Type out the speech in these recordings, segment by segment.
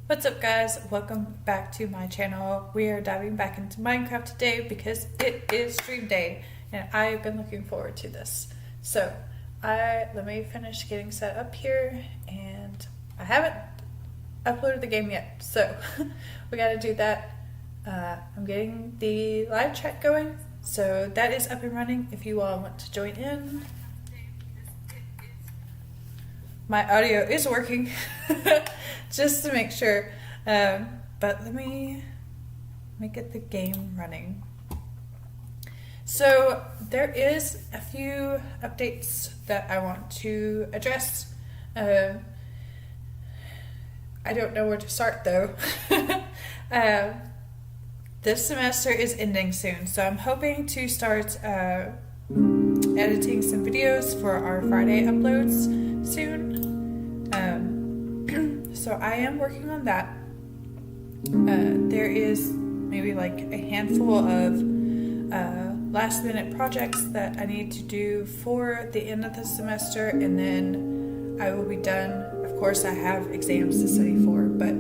What's up guys, welcome back to my channel. We are diving back into Minecraft today because it is stream day and I've been looking forward to this. So let me finish getting set up here, and I haven't uploaded the game yet, so we gotta do that. I'm getting the live chat going, so that is up and running if you all want to join in. My audio is working just to make sure, but let me get the game running. So there is a few updates that I want to address. I don't know where to start though. This semester is ending soon, so I'm hoping to start editing some videos for our Friday uploads soon. So I am working on that. There is maybe like a handful of last minute projects that I need to do for the end of the semester, and then I will be done. Of course I have exams to study for, but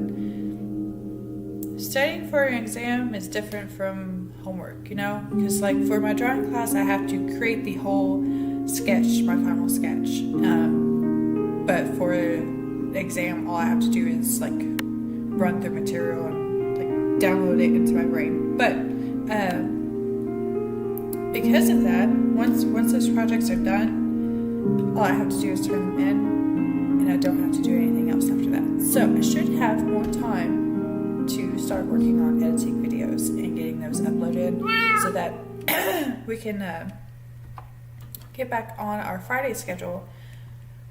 studying for an exam is different from homework, you know? Because like for my drawing class I have to create the whole sketch, my final sketch. But for the exam all I have to do is like run through material and like download it into my brain. But because of that, once those projects are done, all I have to do is turn them in, and I don't have to do anything else after that. So I should have more time to start working on editing videos and getting those uploaded so that we can get back on our Friday schedule,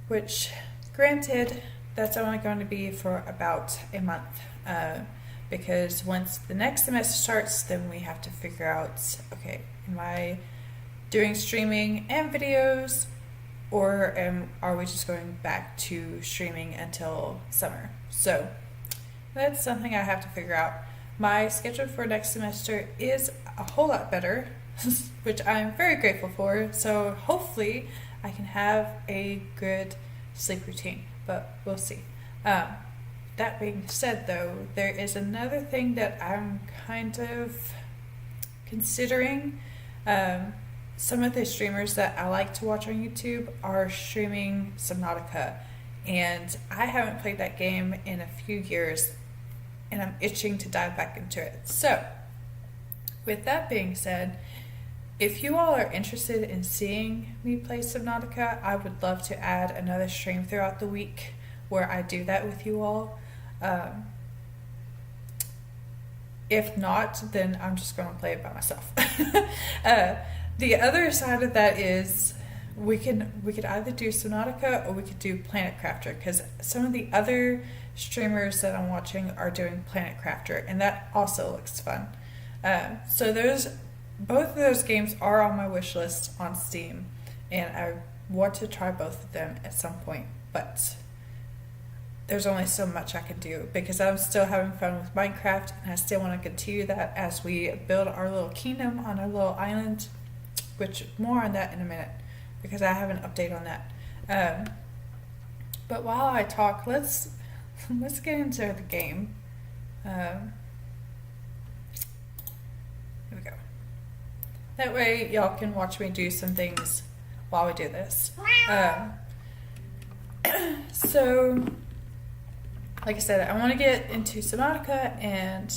which granted that's only going to be for about a month, because once the next semester starts, then we have to figure out, okay, am I doing streaming and videos, or are we just going back to streaming until summer? So that's something I have to figure out. My schedule for next semester is a whole lot better, which I'm very grateful for. So hopefully I can have a good sleep routine, but we'll see. That being said though, there is another thing that I'm kind of considering. Some of the streamers that I like to watch on YouTube are streaming Subnautica, and I haven't played that game in a few years, and I'm itching to dive back into it. So with that being said, if you all are interested in seeing me play Subnautica, I would love to add another stream throughout the week where I do that with you all. If not, then I'm just going to play it by myself. The other side of that is we could either do Subnautica or we could do Planet Crafter, because some of the other streamers that I'm watching are doing Planet Crafter, and that also looks fun. So both of those games are on my wish list on Steam, and I want to try both of them at some point, but there's only so much I can do because I'm still having fun with Minecraft, and I still want to continue that as we build our little kingdom on our little island, which more on that in a minute because I have an update on that. But while I talk, let's get into the game. Here we go. That way y'all can watch me do some things while we do this. So like I said, I want to get into Subnautica and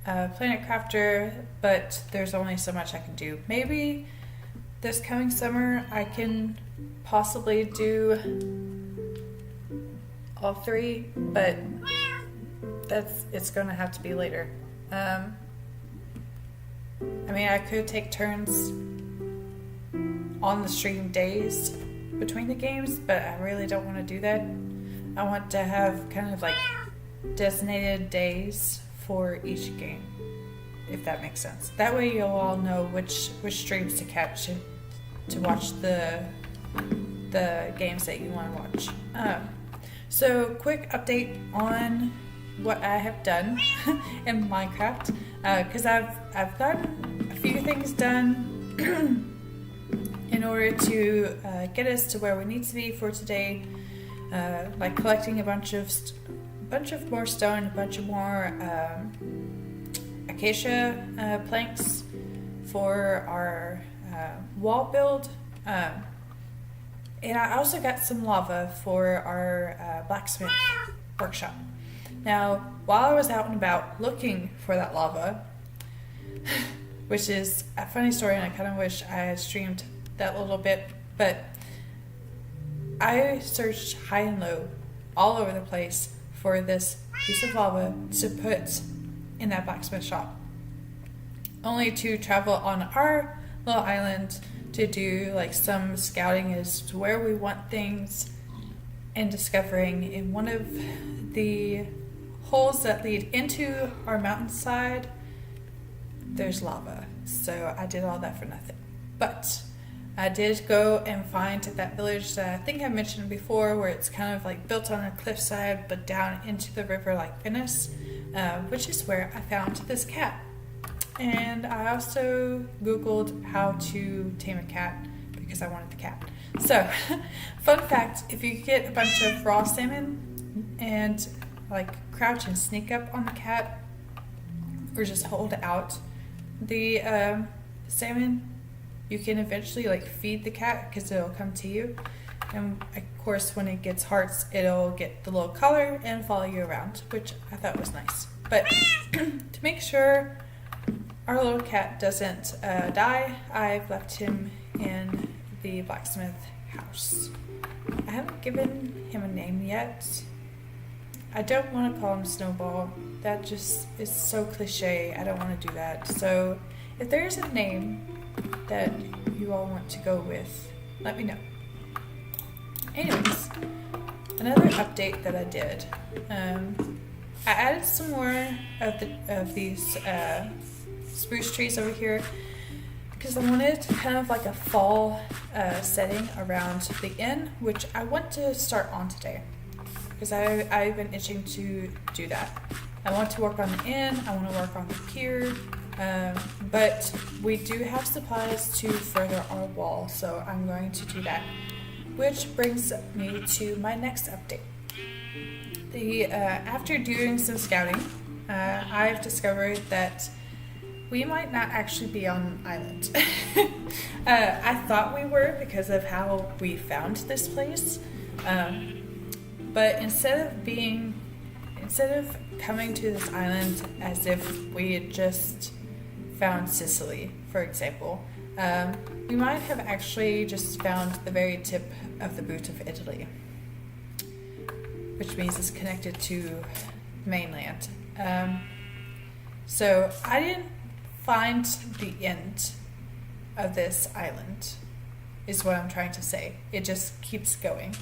Planet Crafter, but there's only so much I can do. Maybe this coming summer I can possibly do all three, but it's going to have to be later. I mean, I could take turns on the stream days between the games, but I really don't want to do that. I want to have kind of like designated days for each game, if that makes sense. That way you'll all know which streams to catch to watch the games that you want to watch. So quick update on what I have done in Minecraft, because I've gotten a few things done in order to get us to where we need to be for today, like collecting a bunch of bunch of more stone, a bunch of more acacia planks for our wall build. And I also got some lava for our blacksmith workshop. Now, while I was out and about looking for that lava, which is a funny story, and I kind of wish I had streamed that little bit, but I searched high and low all over the place for this piece of lava to put in that blacksmith shop, only to travel on our little island to do like some scouting as to where we want things, and discovering in one of the holes that lead into our mountainside there's lava. So I did all that for nothing. But I did go and find that village that I think I mentioned before, where it's kind of like built on a cliffside but down into the river like Venice, which is where I found this cat. And I also Googled how to tame a cat because I wanted the cat. So, fun fact, if you get a bunch of raw salmon and like crouch and sneak up on the cat, or just hold out the salmon, you can eventually like feed the cat because it'll come to you. And of course, when it gets hearts, it'll get the little collar and follow you around, which I thought was nice. But to make sure our little cat doesn't die, I've left him in the blacksmith house. I haven't given him a name yet. I don't want to call him Snowball. That just is so cliche. I don't want to do that. So if there's a name that you all want to go with, let me know. Anyways, another update that I did. I added some more of these spruce trees over here because I wanted kind of like a fall setting around the inn, which I want to start on today because I've been itching to do that. I want to work on the inn, I want to work on the pier, but we do have supplies to further our wall, so I'm going to do that. Which brings me to my next update. After doing some scouting, I've discovered that we might not actually be on an island. I thought we were because of how we found this place, but instead of coming to this island as if we had just found Sicily, for example, we might have actually just found the very tip of the boot of Italy, which means it's connected to mainland. So I didn't find the end of this island, is what I'm trying to say. It just keeps going.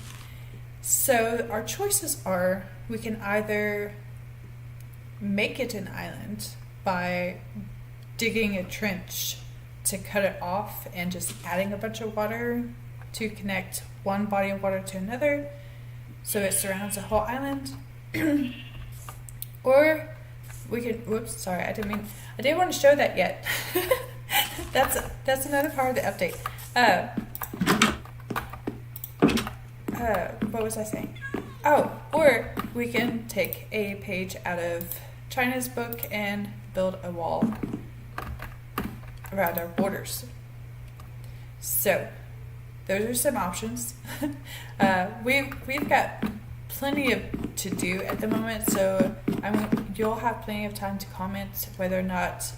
So our choices are, we can either make it an island by digging a trench to cut it off and just adding a bunch of water to connect one body of water to another so it surrounds the whole island. Or we could, I didn't want to show that yet. That's another part of the update. What was I saying? Oh, or we can take a page out of China's book and build a wall around our borders. So, those are some options. We've got plenty to do at the moment, so you'll have plenty of time to comment whether or not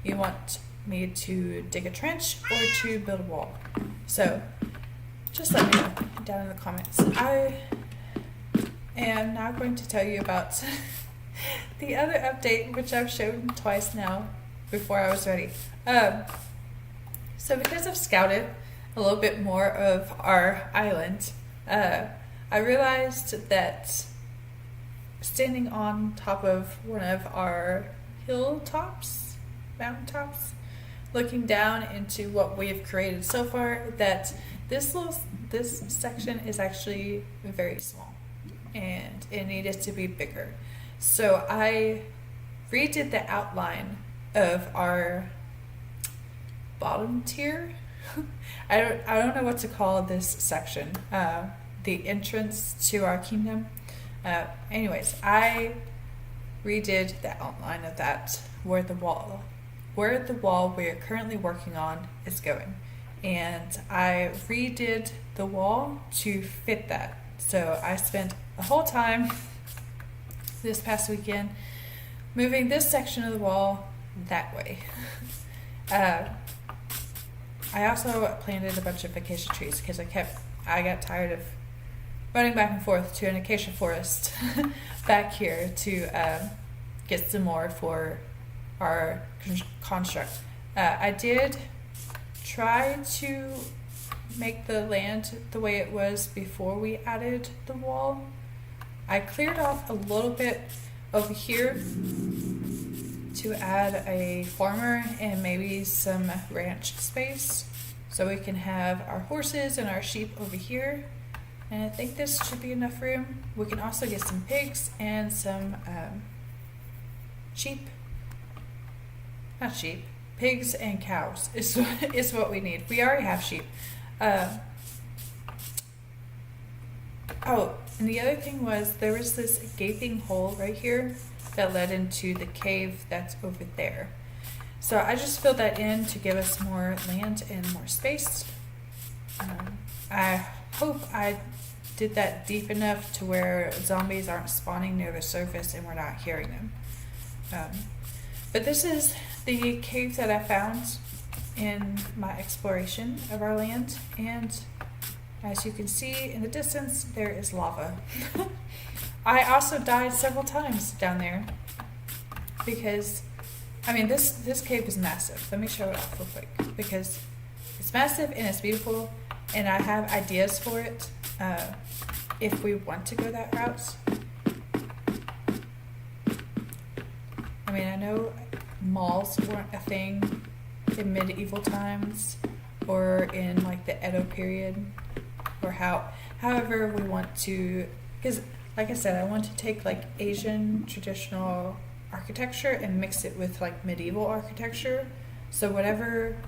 you want me to dig a trench or to build a wall. So, just let me know down in the comments. I am now going to tell you about the other update, which I've shown twice now before I was ready. So because I've scouted a little bit more of our island, I realized that standing on top of one of our mountaintops, looking down into what we have created so far, that this section is actually very small and it needed to be bigger. So I redid the outline of our bottom tier. I don't know what to call this section. The entrance to our kingdom. Anyways, I redid the outline of that where the wall we're currently working on is going, and I redid the wall to fit that. So I spent the whole time this past weekend moving this section of the wall that way. I also planted a bunch of acacia trees because I got tired of running back and forth to an acacia forest back here to get some more for our construct. I did try to make the land the way it was before we added the wall. I cleared off a little bit over here to add a farmer and maybe some ranch space so we can have our horses and our sheep over here, and I think this should be enough room. We can also get some pigs and some pigs and cows is what we need. We already have sheep. Oh, and the other thing was there was this gaping hole right here that led into the cave that's over there. So I just filled that in to give us more land and more space. I hope I did that deep enough to where zombies aren't spawning near the surface and we're not hearing them. But this is the cave that I found in my exploration of our land, and as you can see in the distance, there is lava. I also died several times down there because, I mean, this cave is massive. Let me show it off real quick because it's massive and it's beautiful, and I have ideas for it if we want to go that route. I mean, I know malls weren't a thing in medieval times or in like the Edo period, or however we want to, because like I said, I want to take like Asian traditional architecture and mix it with like medieval architecture. So whatever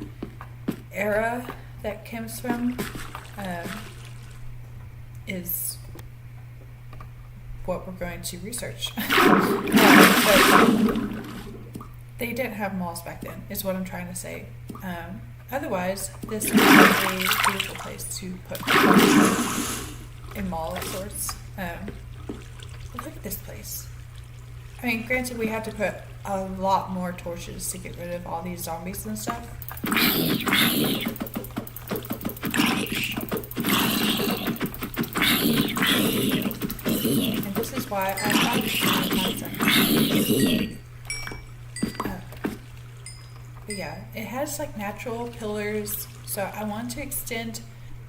era that comes from is what we're going to research. But they didn't have malls back then, is what I'm trying to say. Otherwise, this would be a beautiful place to put a mall of sorts. Look at this place. I mean, granted, we had to put a lot more torches to get rid of all these zombies and stuff. And this is why I found but yeah, it has like natural pillars, so I want to extend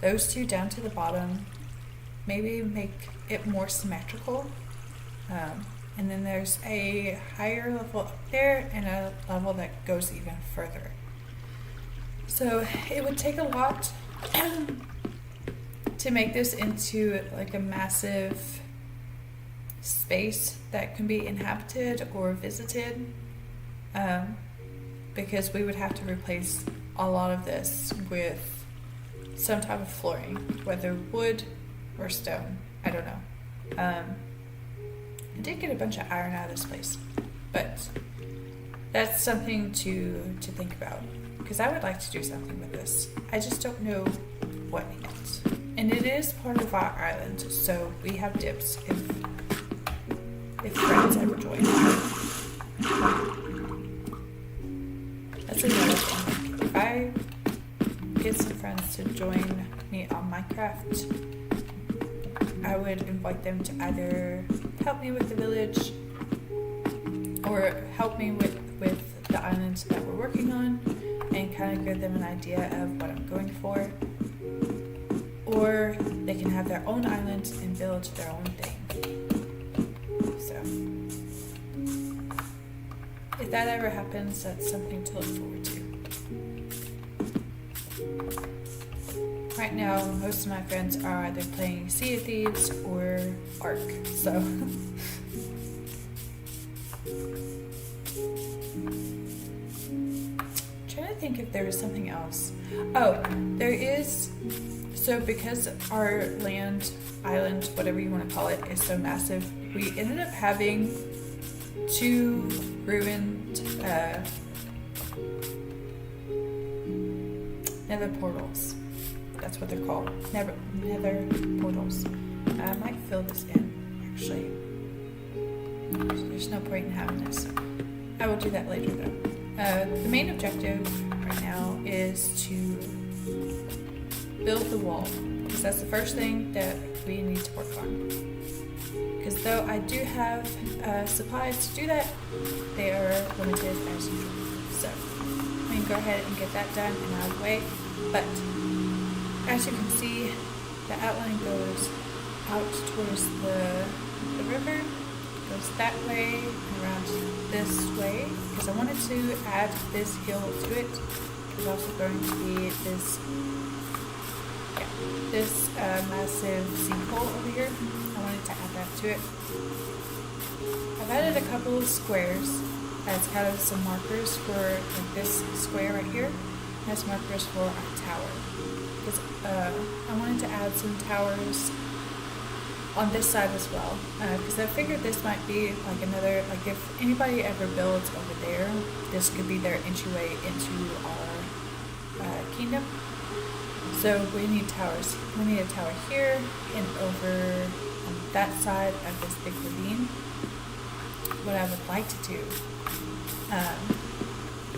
those two down to the bottom, maybe make it more symmetrical, and then there's a higher level up there and a level that goes even further. So it would take a lot to make this into like a massive space that can be inhabited or visited, because we would have to replace a lot of this with some type of flooring, whether wood or stone. I don't know. I did get a bunch of iron out of this place, but that's something to think about, because I would like to do something with this. I just don't know what yet. And it is part of our island, so we have dibs if friends ever join. That's another thing. If I get some friends to join me on Minecraft, I would invite them to either help me with the village or help me with the island that we're working on and kind of give them an idea of what I'm going for. Or they can have their own island and build their own thing. So, if that ever happens, that's something to look forward to. Right now, most of my friends are either playing Sea of Thieves or Ark, so. Trying to think if there was something else. Oh, there is So because our land, island, whatever you want to call it, is so massive, we ended up having 2 ruined nether portals. That's what they're called. Nether portals. I might fill this in, actually. There's no point in having this. I will do that later though. The main objective right now is to build the wall, because that's the first thing that we need to work on. Because though I do have supplies to do that, they are limited as usual. So we can go ahead and get that done and out of the way. But as you can see, the outline goes out towards the river, goes that way and around this way, because I wanted to add this hill to it. There's also going to be this massive sinkhole over here. I wanted to add that to it. I've added a couple of squares as kind of some markers for like this square right here, as markers for our tower. Because I wanted to add some towers on this side as well, because I figured this might be like another, like if anybody ever builds over there, this could be their entryway into our kingdom. So we need towers. We need a tower here and over on that side of this big ravine. What I would like to do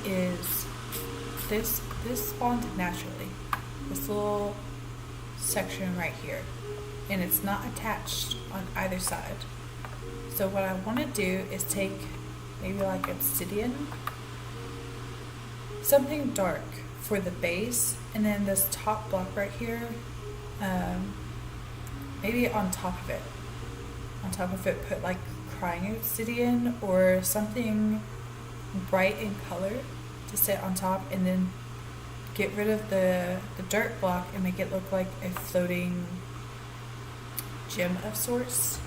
is this spawned naturally. This little section right here, and it's not attached on either side. So what I want to do is take maybe like obsidian, something dark for the base, and then this top block right here, maybe on top of it put like crying obsidian or something bright in color to sit on top, and then get rid of the dirt block and make it look like a floating gem of sorts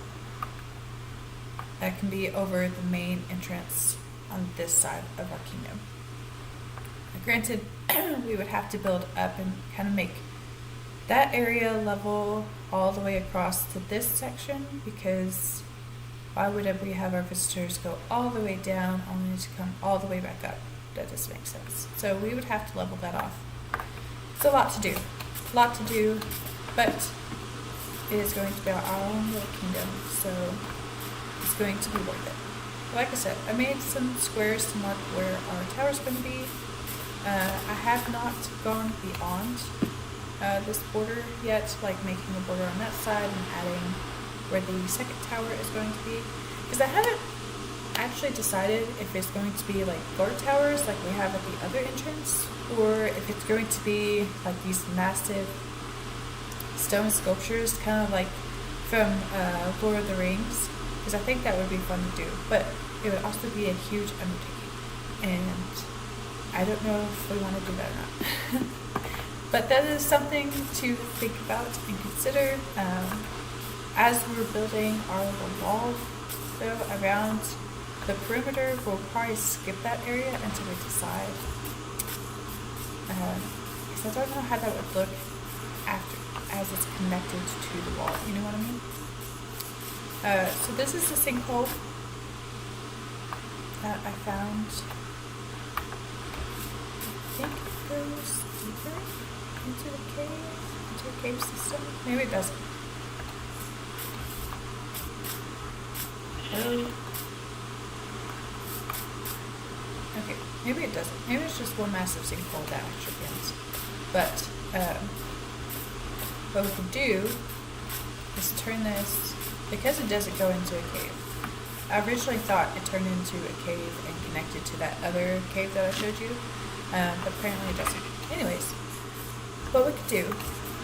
that can be over the main entrance on this side of our kingdom. Now, granted, we would have to build up and kind of make that area level all the way across to this section, because why would we have our visitors go all the way down only to come all the way back up? That doesn't make sense. So we would have to level that off. It's a lot to do. But it is going to be our own little kingdom, so it's going to be worth it. Like I said, I made some squares to mark where our tower is going to be. I have not gone beyond this border yet, like making a border on that side and adding where the second tower is going to be, because I haven't actually decided if it's going to be like guard towers like we have at the other entrance, or if it's going to be like these massive stone sculptures, kind of like from Lord of the Rings, because I think that would be fun to do, but it would also be a huge undertaking, and I don't know if we want to do that or not. But that is something to think about and consider as we're building our little wall. So around the perimeter, we'll probably skip that area until we decide. Because I don't know how that would look after, as it's connected to the wall. You know what I mean? So this is the sinkhole that I found. I think it goes deeper into a cave system. Maybe it doesn't. Oh. Okay, maybe it doesn't. Maybe it's just one massive sinkhole that actually ends. But what we can do is turn this, because it doesn't go into a cave. I originally thought it turned into a cave and connected to that other cave that I showed you, but apparently it doesn't. Anyways, what we could do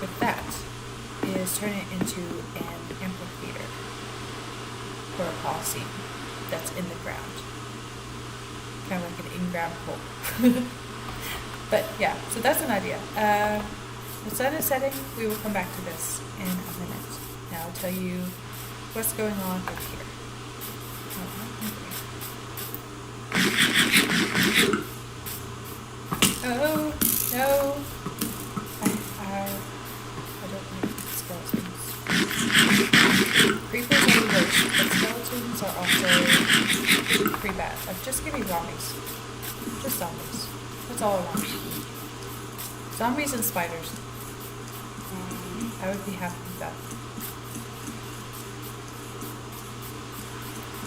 with that is turn it into an amphitheater for a Colosseum that's in the ground. Kind of like an in-ground hole. But yeah, so that's an idea. The sun is setting. We will come back to this in a minute. Now I'll tell you what's going on over here. Oh, no. I are also pretty bad. Like, just give me zombies. Just zombies. That's all I want. Zombies and spiders. I would be happy with that.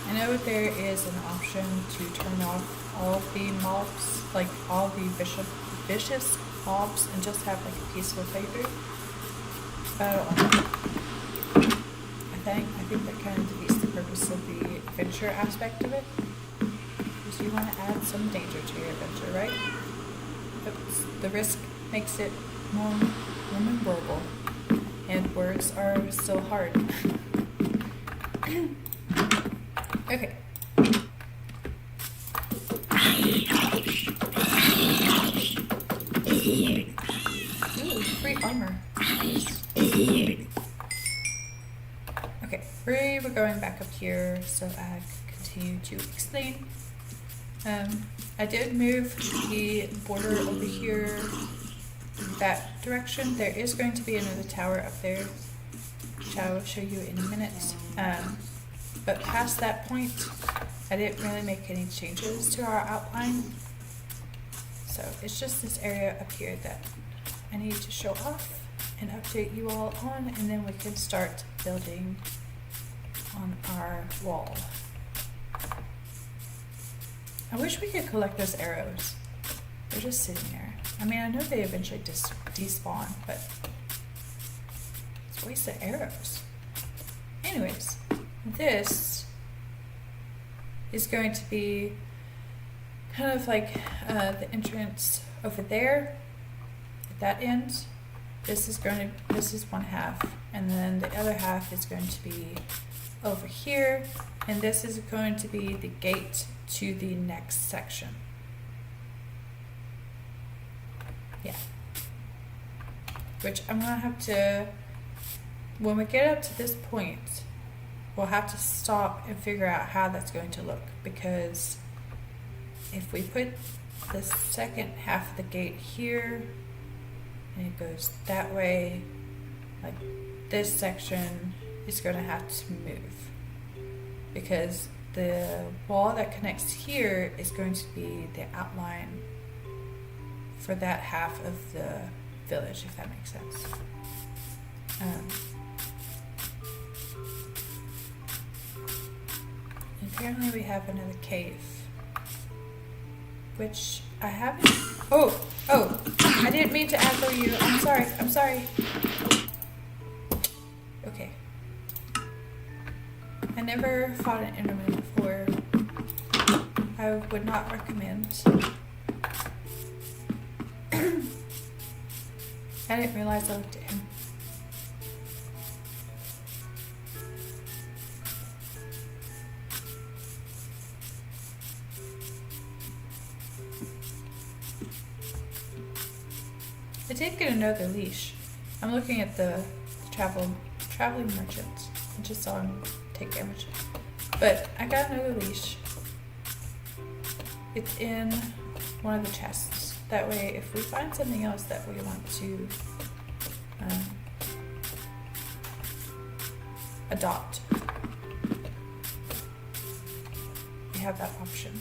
I know there is an option to turn off all of the mobs, like all the vicious mobs, and just have like a peaceful playthrough. But I don't want that. I think that kind of defeats the purpose of the adventure aspect of it. Because you want to add some danger to your adventure, right? But the risk makes it more memorable. And words are still hard. Okay. Ooh, free armor. Okay, we were going back up here so I could continue to explain. I did move the border over here that direction. There is going to be another tower up there, which I will show you in a minute. But past that point, I didn't really make any changes to our outline. So it's just this area up here that I need to show off and update you all on, and then we can start building on our wall. I wish we could collect those arrows. They're just sitting there. I mean, I know they eventually despawn, but it's a waste of arrows. Anyways, this is going to be kind of like the entrance over there at that end. This is one half, and then the other half is going to be over here, and this is going to be the gate to the next section. Yeah. Which I'm gonna have to, when we get up to this point, we'll have to stop and figure out how that's going to look, because if we put the second half of the gate here and it goes that way, like this section is going to have to move, because the wall that connects here is going to be the outline for that half of the village, if that makes sense. Apparently we have another cave, which I haven't. Oh, I didn't mean to aggro you. I'm sorry. Okay. I never fought an Enderman before. I would not recommend. I didn't realize I looked at him. I did get another leash. I'm looking at the traveling merchant. I just saw him take damage. But I got another leash. It's in one of the chests. That way, if we find something else that we want to adopt, we have that option.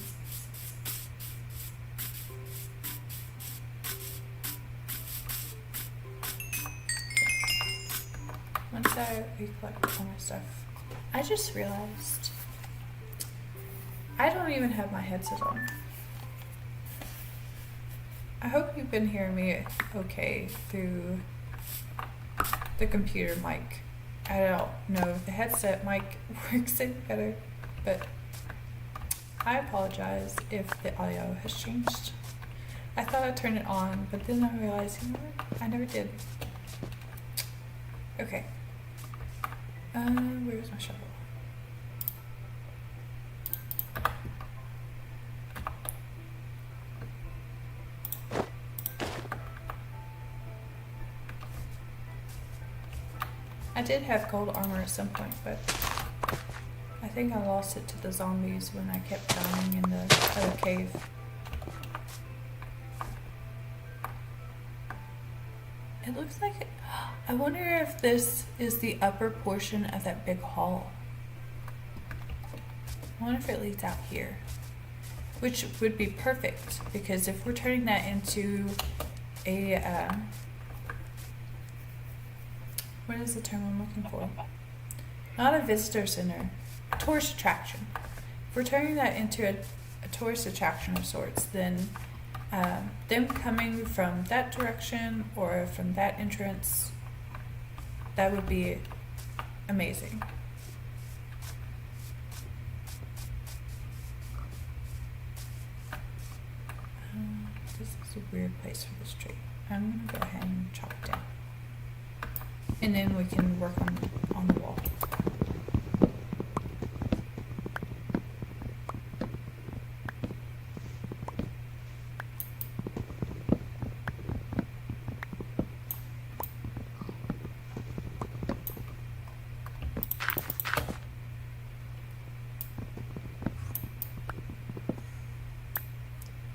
Once I recollect all my stuff, I just realized I don't even have my headset on. I hope you've been hearing me okay through the computer mic. I don't know if the headset mic works any better, but I apologize if the audio has changed. I thought I turned it on, but then I realized, you know what? I never did. Okay. Where's my shovel? I did have gold armor at some point, but I think I lost it to the zombies when I kept dying in the other cave. It looks like it. I wonder if this is the upper portion of that big hall. I wonder if it leads out here, which would be perfect because if we're turning that into a, what is the term I'm looking for? Not a visitor center, a tourist attraction. If we're turning that into a tourist attraction of sorts, then them coming from that direction or from that entrance, that would be amazing. This is a weird place for this tree. I'm going to go ahead and chop it down. And then we can work on the wall.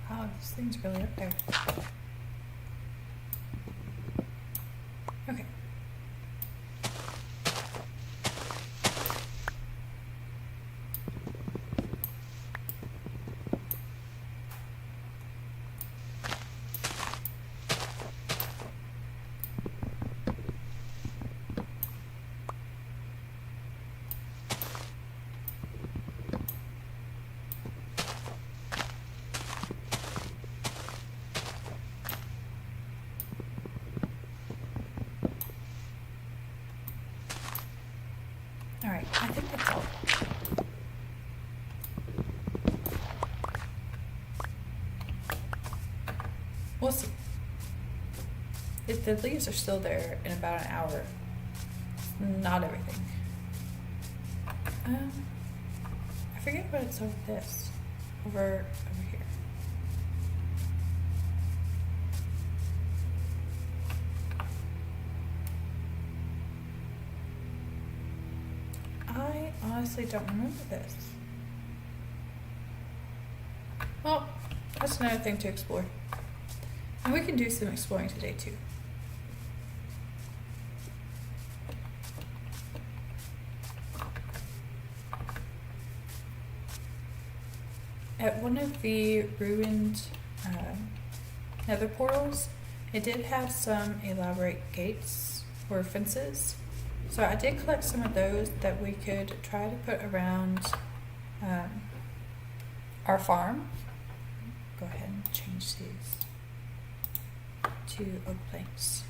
Wow, this thing's really up there. Okay. Alright, I think that's all. We'll see. If the leaves are still there in about an hour, not everything. I forget what it's over this. Over here. I honestly don't remember this. Well, that's another thing to explore. And we can do some exploring today too. At one of the ruined nether portals, it did have some elaborate gates or fences. So I did collect some of those that we could try to put around our farm. Go ahead and change these to oak planks.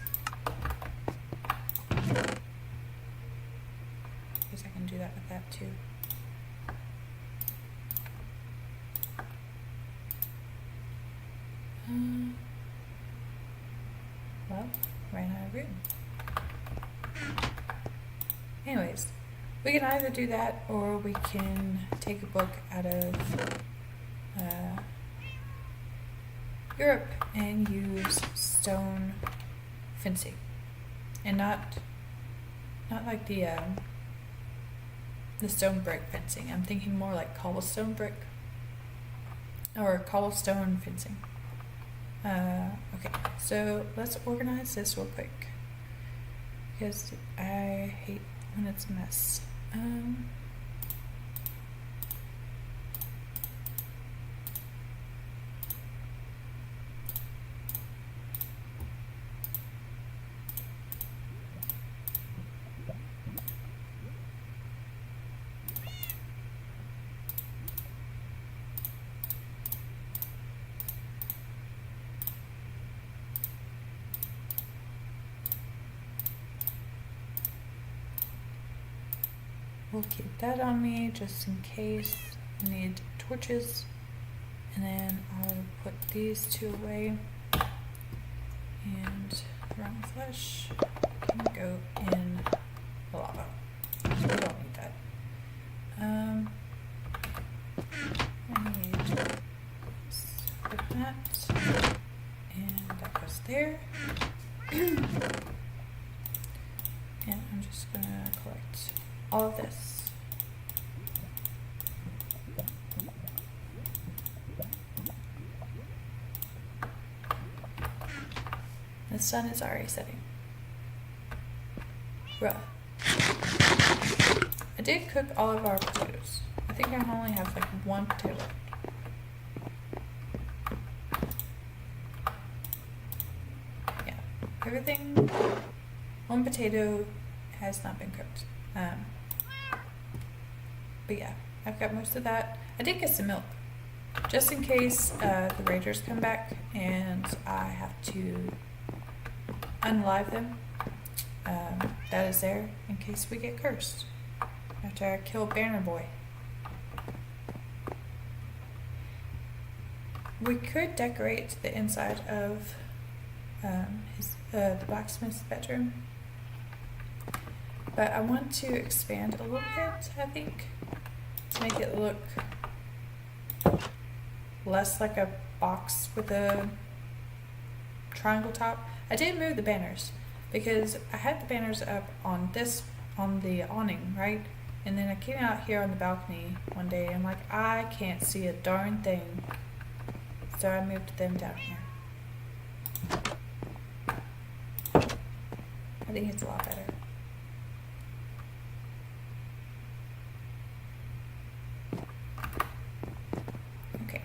Guess I can do that with that too. Well, ran out of room. Anyways, we can either do that or we can take a book out of Europe and use stone fencing, and not like the stone brick fencing. I'm thinking more like cobblestone brick or cobblestone fencing. Okay, so let's organize this real quick because I hate when it's a mess. We'll keep that on me just in case I need torches. And then I'll put these two away. And rotten flesh can go in the lava. So we don't need that. I need put that. And that goes there. And I'm just gonna collect all of this. The sun is already setting. Bruh. I did cook all of our potatoes. I think think I only have like one potato. Yeah, everything, one potato has not been cooked. But yeah, I've got most of that. I did get some milk, just in case the raiders come back and I have to unalive them. That is there in case we get cursed after I kill Banner Boy. We could decorate the inside of the blacksmith's bedroom, but I want to expand a little bit, I think, to make it look less like a box with a triangle top. I did move the banners because I had the banners up on the awning, right? And then I came out here on the balcony one day and I'm like, I can't see a darn thing. So I moved them down here. I think it's a lot better. Okay.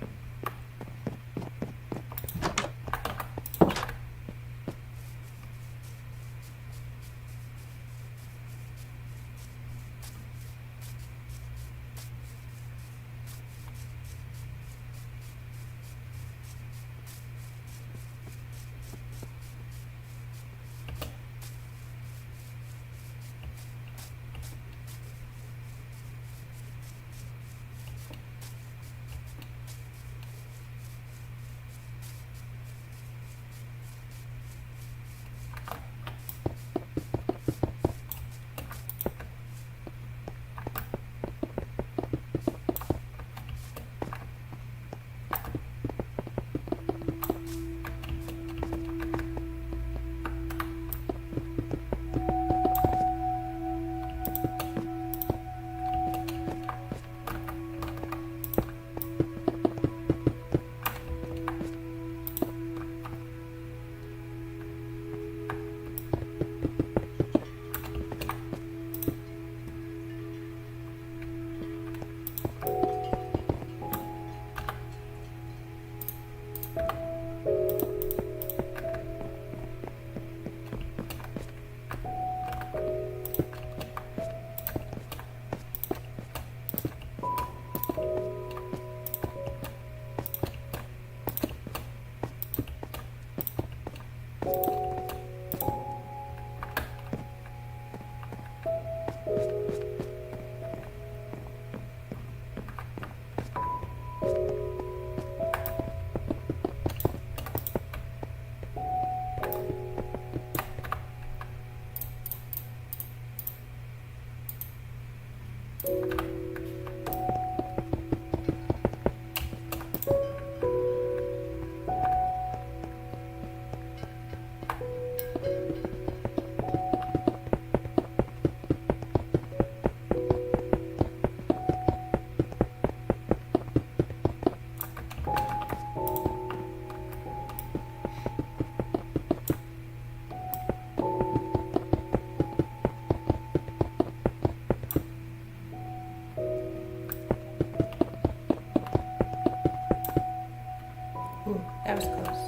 Ooh, that was close.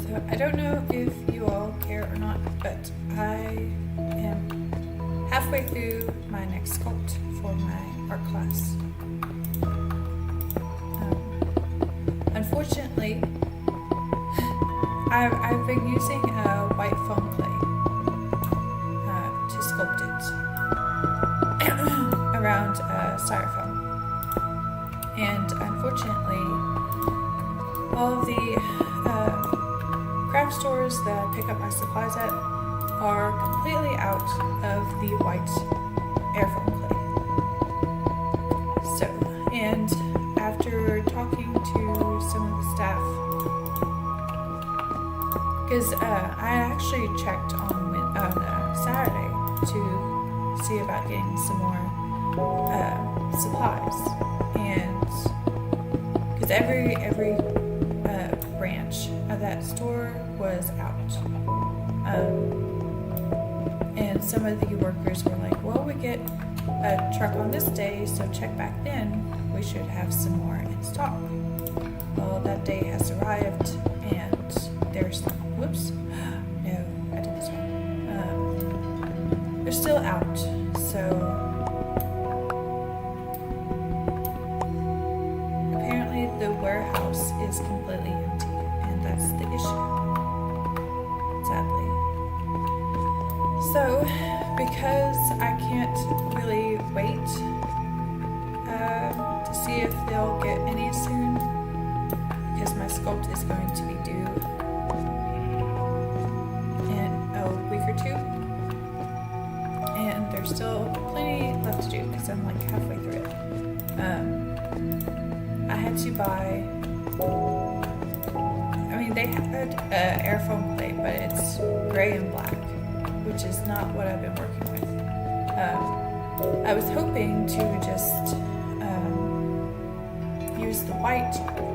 So I don't know if you all care or not, but I am halfway through my next sculpt for my art class. Unfortunately, I've been using white foam clay to sculpt it around styrofoam, and unfortunately, all of the craft stores that I pick up my supplies at are completely out of the white airfoam clay. So, and after talking to some of the staff, because I actually checked on Saturday to see about getting some supplies, and because every was out. And some of the workers were like, well, we get a truck on this day, so check back then. We should have some more in stock. Well, that day has arrived, and there's, whoops, no, I did this wrong. They're still out, so apparently the warehouse is completely empty, and that's the issue, sadly. So, because I can't really wait to see if they'll get any soon, because my sculpt is going to be due in a week or two, and there's still plenty left to do because I'm like halfway through it. I had to buy, I mean, they had airfoam clay, but it's gray and black, which is not what I've been working with. I was hoping to just use the white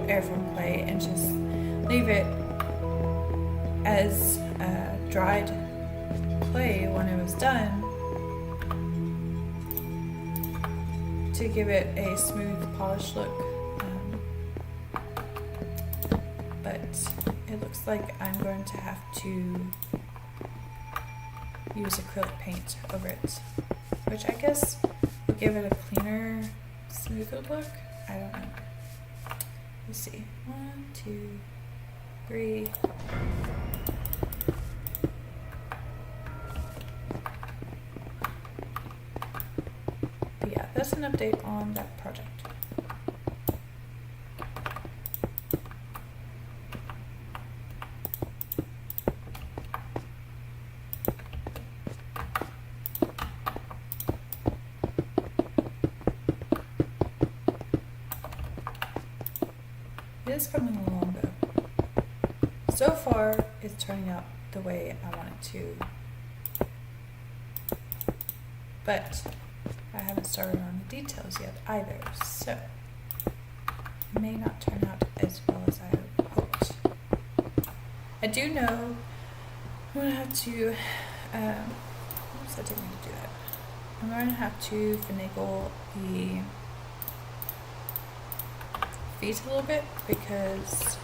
airfoam clay and just leave it as dried clay when it was done to give it a smooth, polished look. But it looks like I'm going to have to use acrylic paint over it, which I guess will give it a cleaner, smoother look. I don't know. Let's see. 1, 2, 3. But yeah, that's an update on that project. It is coming along though. So far, it's turning out the way I want it to. But I haven't started on the details yet either, so it may not turn out as well as I hoped. I do know I'm going to have to, oops, I didn't mean to do that. I'm going to have to finagle the feet a little bit because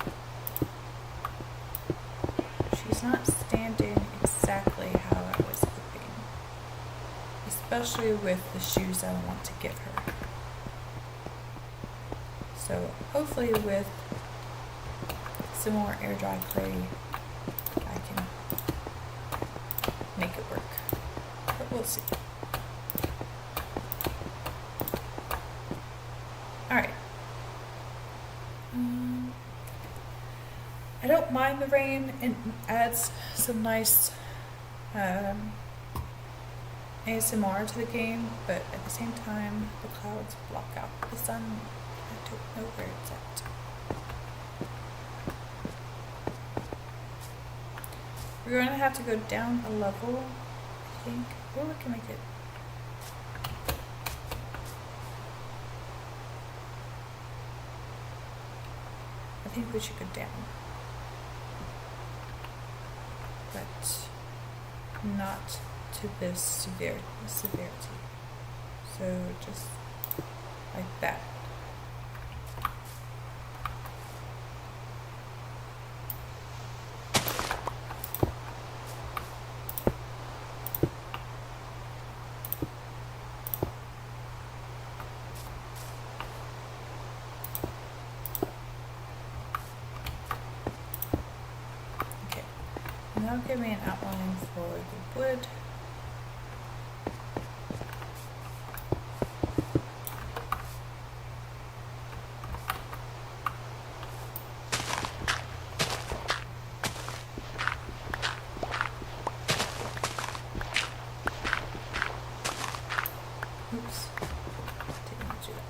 she's not standing exactly how I was hoping, especially with the shoes I want to give her. So hopefully with some more air dry clay I can make it work, but we'll see. Alright. I don't mind the rain. It adds some nice ASMR to the game, but at the same time, the clouds block out the sun. I don't know where it's at. We're going to have to go down a level, I think, or we can make it. I think we should go down, but not to this severity. So just like that. Now give me an outline for the wood. Oops, didn't do that.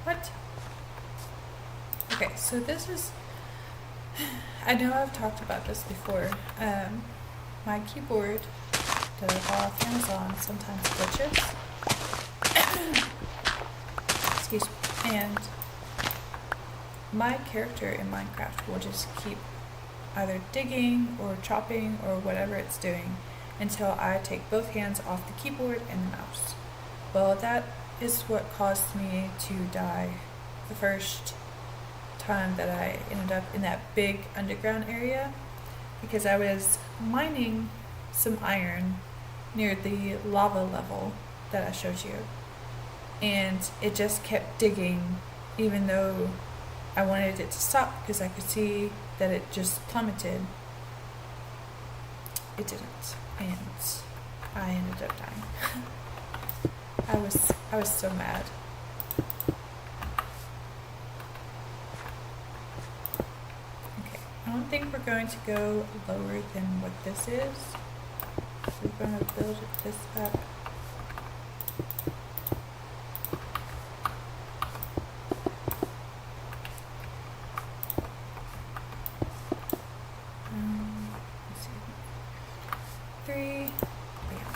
What? Okay, so this is, I know I've talked about this before. My keyboard that I bought off Amazon, sometimes glitches. Excuse me. And my character in Minecraft will just keep either digging or chopping or whatever it's doing until I take both hands off the keyboard and the mouse. Well, that is what caused me to die the first time that I ended up in that big underground area, because I was mining some iron near the lava level that I showed you, and it just kept digging even though I wanted it to stop because I could see that it just plummeted. It didn't, and I ended up dying. I was so mad. Okay, I don't think we're going to go lower than what this is. We're going to build this up. Let's see. 3. Yeah.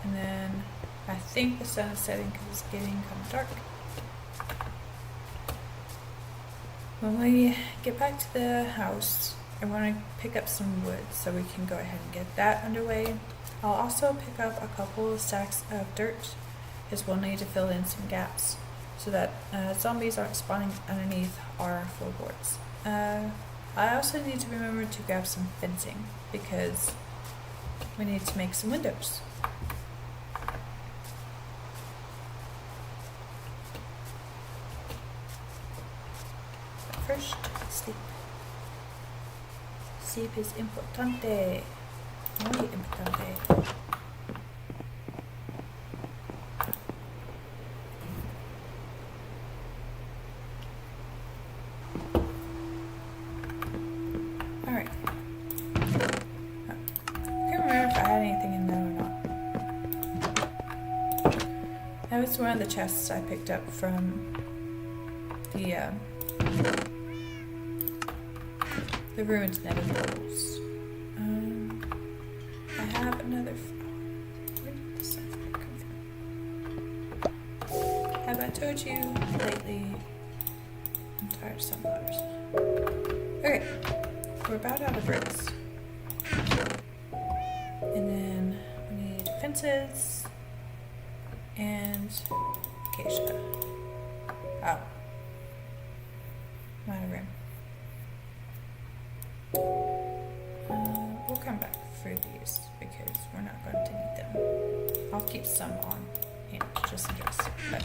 And then I think the sun is setting because it's getting kind of dark. When we get back to the house, I want to pick up some wood so we can go ahead and get that underway. I'll also pick up a couple of stacks of dirt because we'll need to fill in some gaps so that zombies aren't spawning underneath our floorboards. I also need to remember to grab some fencing because we need to make some windows. First, sleep. Sleep is importante. Muy importante. Alright. I can't remember if I had anything in there or not. That was one of the chests I picked up from the ruined nether portals. I have another flower. Where did the sunflower come from? Have I told you lately? I'm tired of sunflowers. Okay, we're about out of bricks. And then we need fences and acacia. Oh. I'm out of room. We'll come back for these because we're not going to need them. I'll keep some on hand just in case, but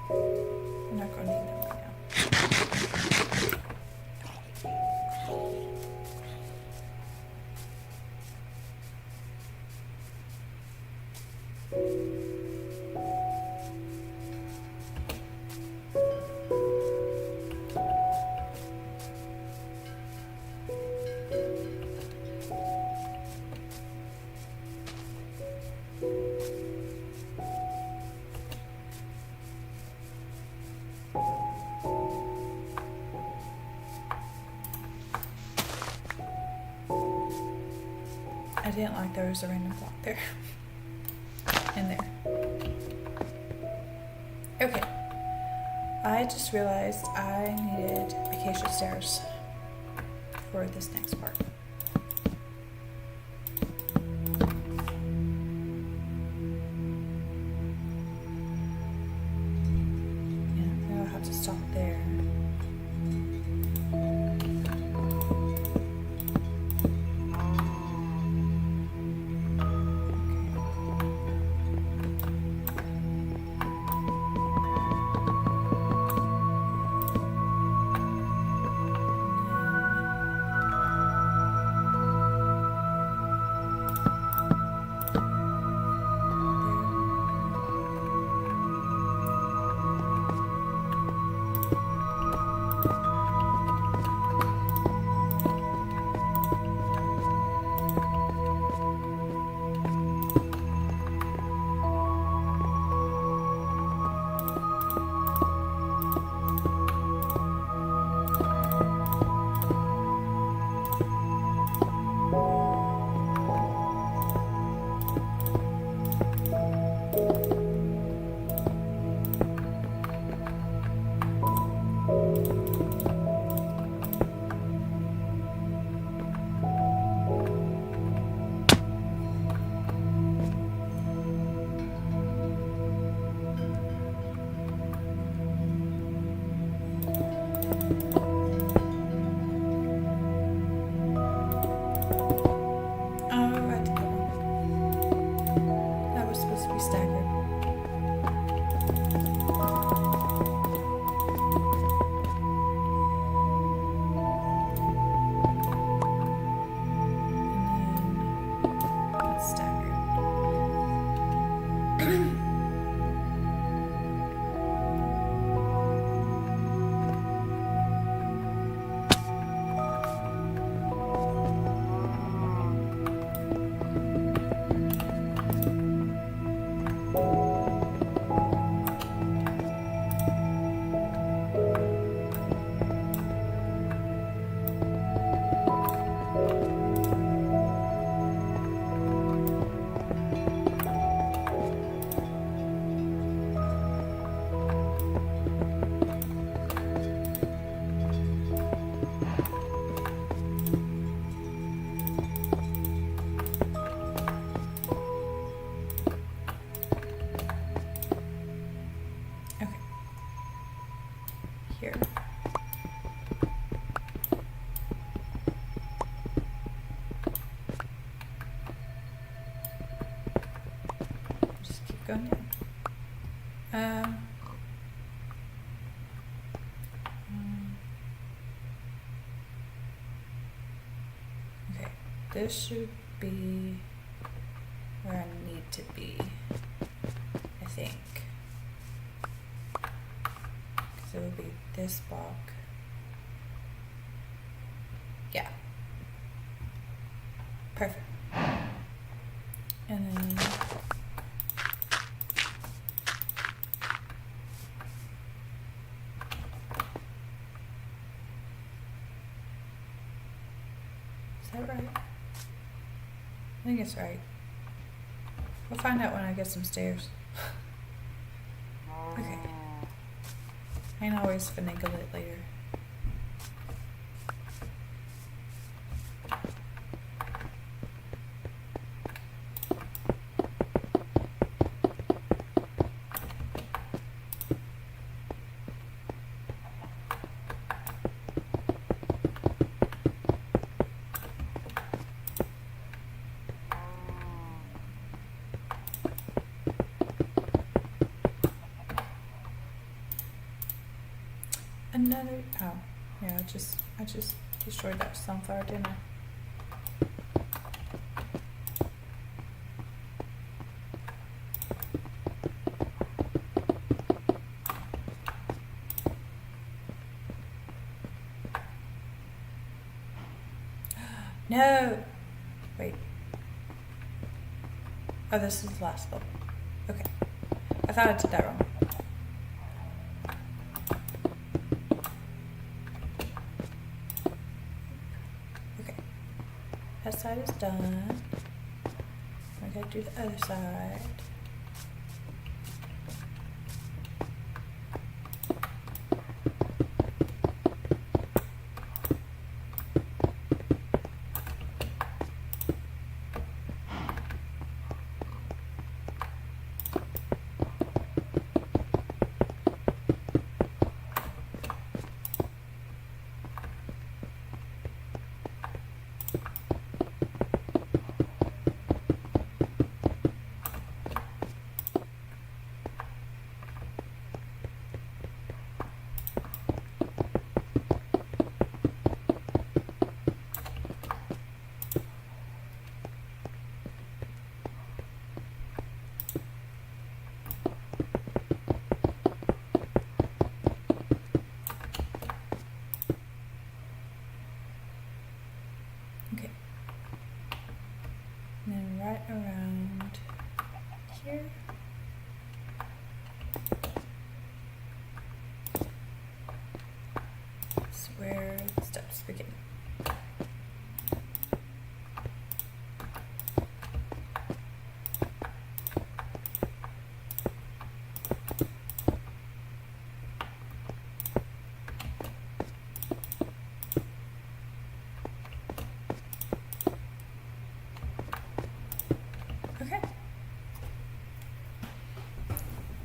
we're not going to need them right now. I didn't like there was a random block there. In there. Okay. I just realized I needed acacia stairs for this next part. And I'll have to stop there. this should be where I need to be, I think. Because it would be this block. Yeah. Perfect. And then is that right? I think it's right. We'll find out when I get some stairs. Okay. I can always finagle it later. Another, oh, yeah, I just destroyed that sunflower, didn't I? No! Wait. Oh, this is the last level. Okay. I thought I did that wrong. That side is done. I gotta do the other side. Okay. And then right around here. That's where the steps begin. Okay.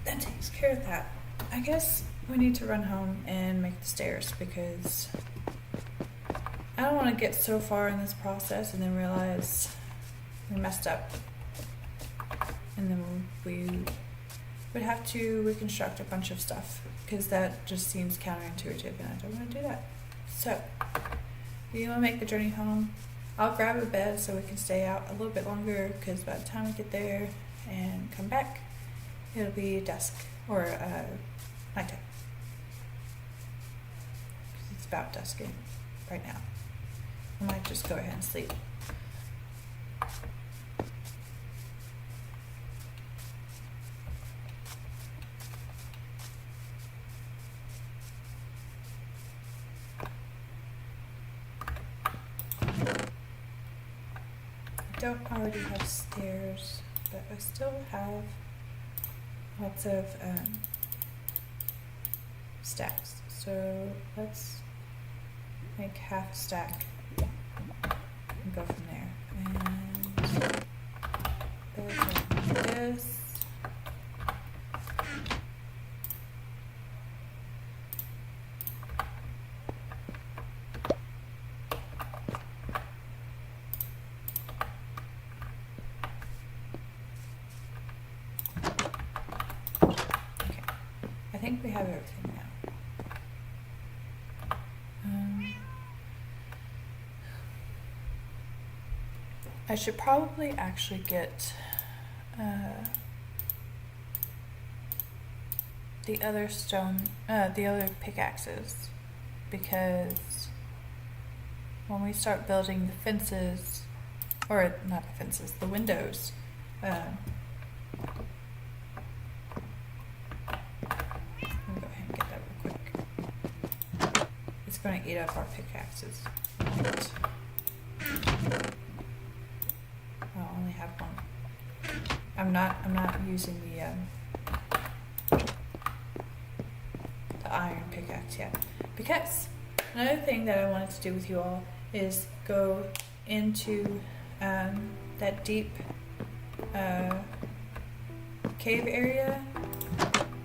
That takes care of that. I guess we need to run home and make the stairs because I don't want to get so far in this process and then realize we messed up. And then we would have to reconstruct a bunch of stuff because that just seems counterintuitive and I don't want to do that. So, if you want to make the journey home, I'll grab a bed so we can stay out a little bit longer because by the time we get there and come back, it'll be dusk or nighttime. It's about dusking right now. I might just go ahead and sleep. I don't already have stairs, but I still have lots of stacks. So let's make half a stack and go from there. And build like this. I think we have everything now. I should probably actually get the other the other pickaxes, because when we start building the fences, or not the fences, the windows, let me go ahead and get that real quick. It's going to eat up our pickaxes. Right. I'll only have one. I'm not using the iron pickaxe yet, because another thing that I wanted to do with you all is go into that deep cave area.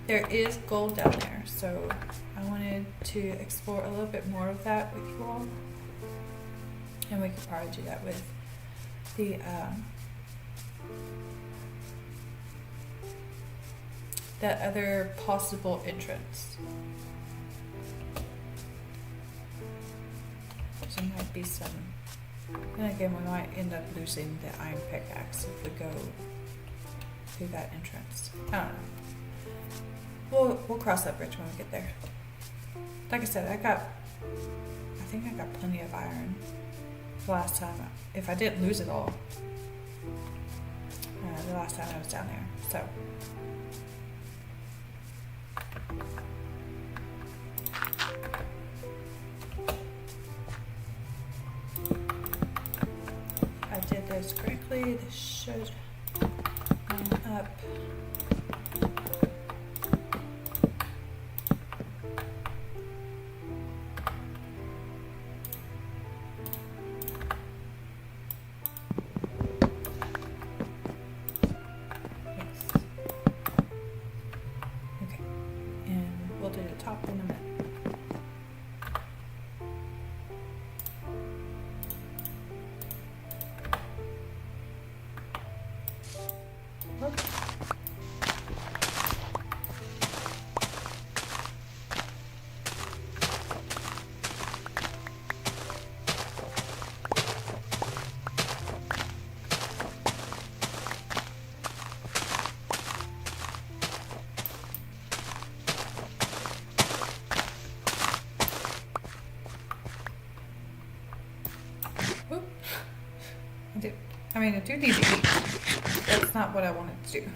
There is gold down there, so I wanted to explore a little bit more of that with you all, and we could probably do that with the that other possible entrance. There might be some, and again we might end up losing the iron pickaxe if we go through that entrance. I don't know. We'll cross that bridge when we get there. Like I said, I think I got plenty of iron the last time, if I didn't lose it all, the last time I was down there. So if I did this correctly, this should line up. I do need to eat. That's not what I wanted to do.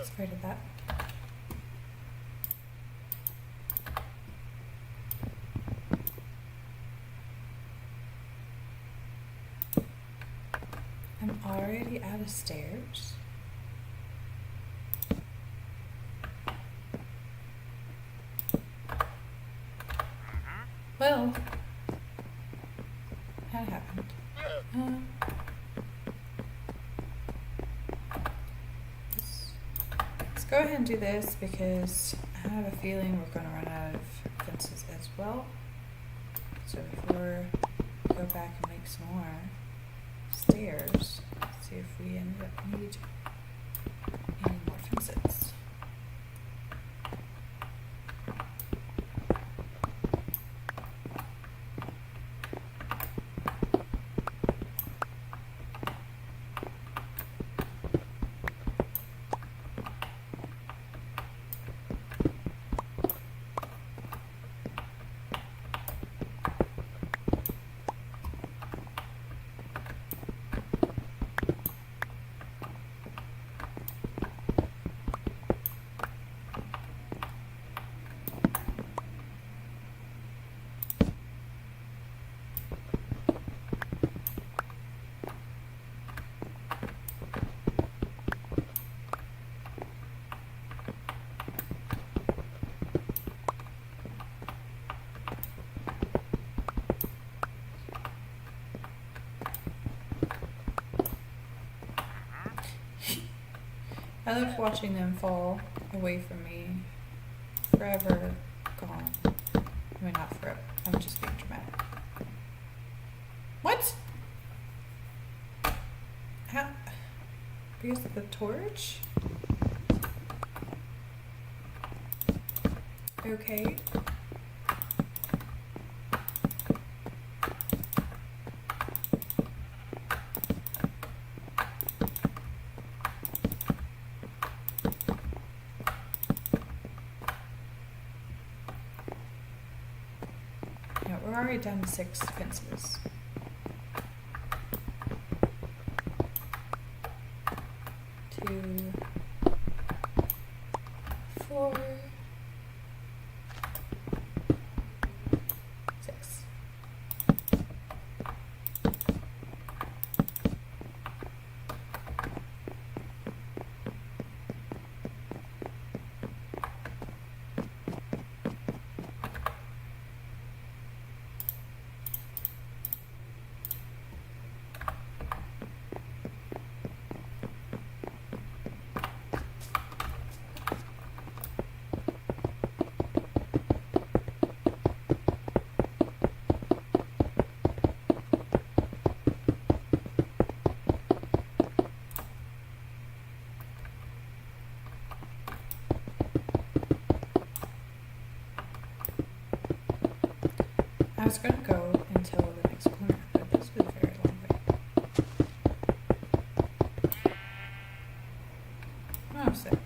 Afraid of that. I'm already out of stairs. Well, that happened. Let's go ahead and do this, because I have a feeling we're going to run out of fences as well. So before we go back and make some more stairs, let's see if we end up need any more fences. I love watching them fall away from me. Forever gone. I mean, not forever. I'm just being dramatic. What? How? Because of the torch? Okay. Yeah, we're already down to 6 fences. 2, 4, 6. I was going to go until the next corner, but this was a very long way. Oh, sick.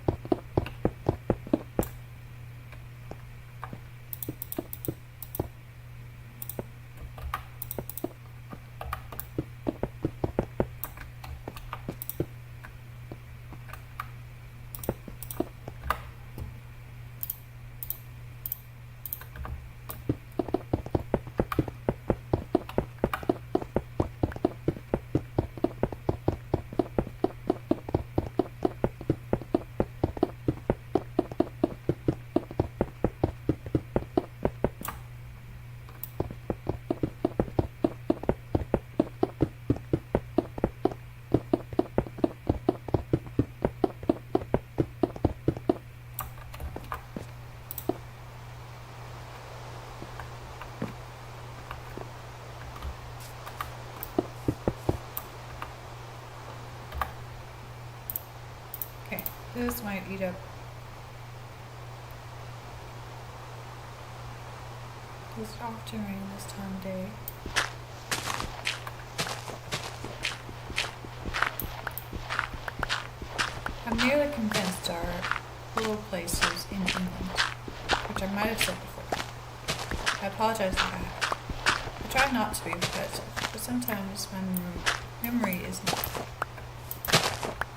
Okay, this might eat up. It's often rain this time of day. I'm nearly convinced there are rural places in England, which I might have said before. I apologize if I have. I try not to be repetitive, but sometimes my memory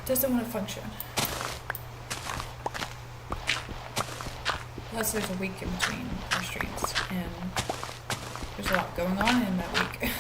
doesn't want to function. Plus, there's a week in between our streams, and there's a lot going on in that week.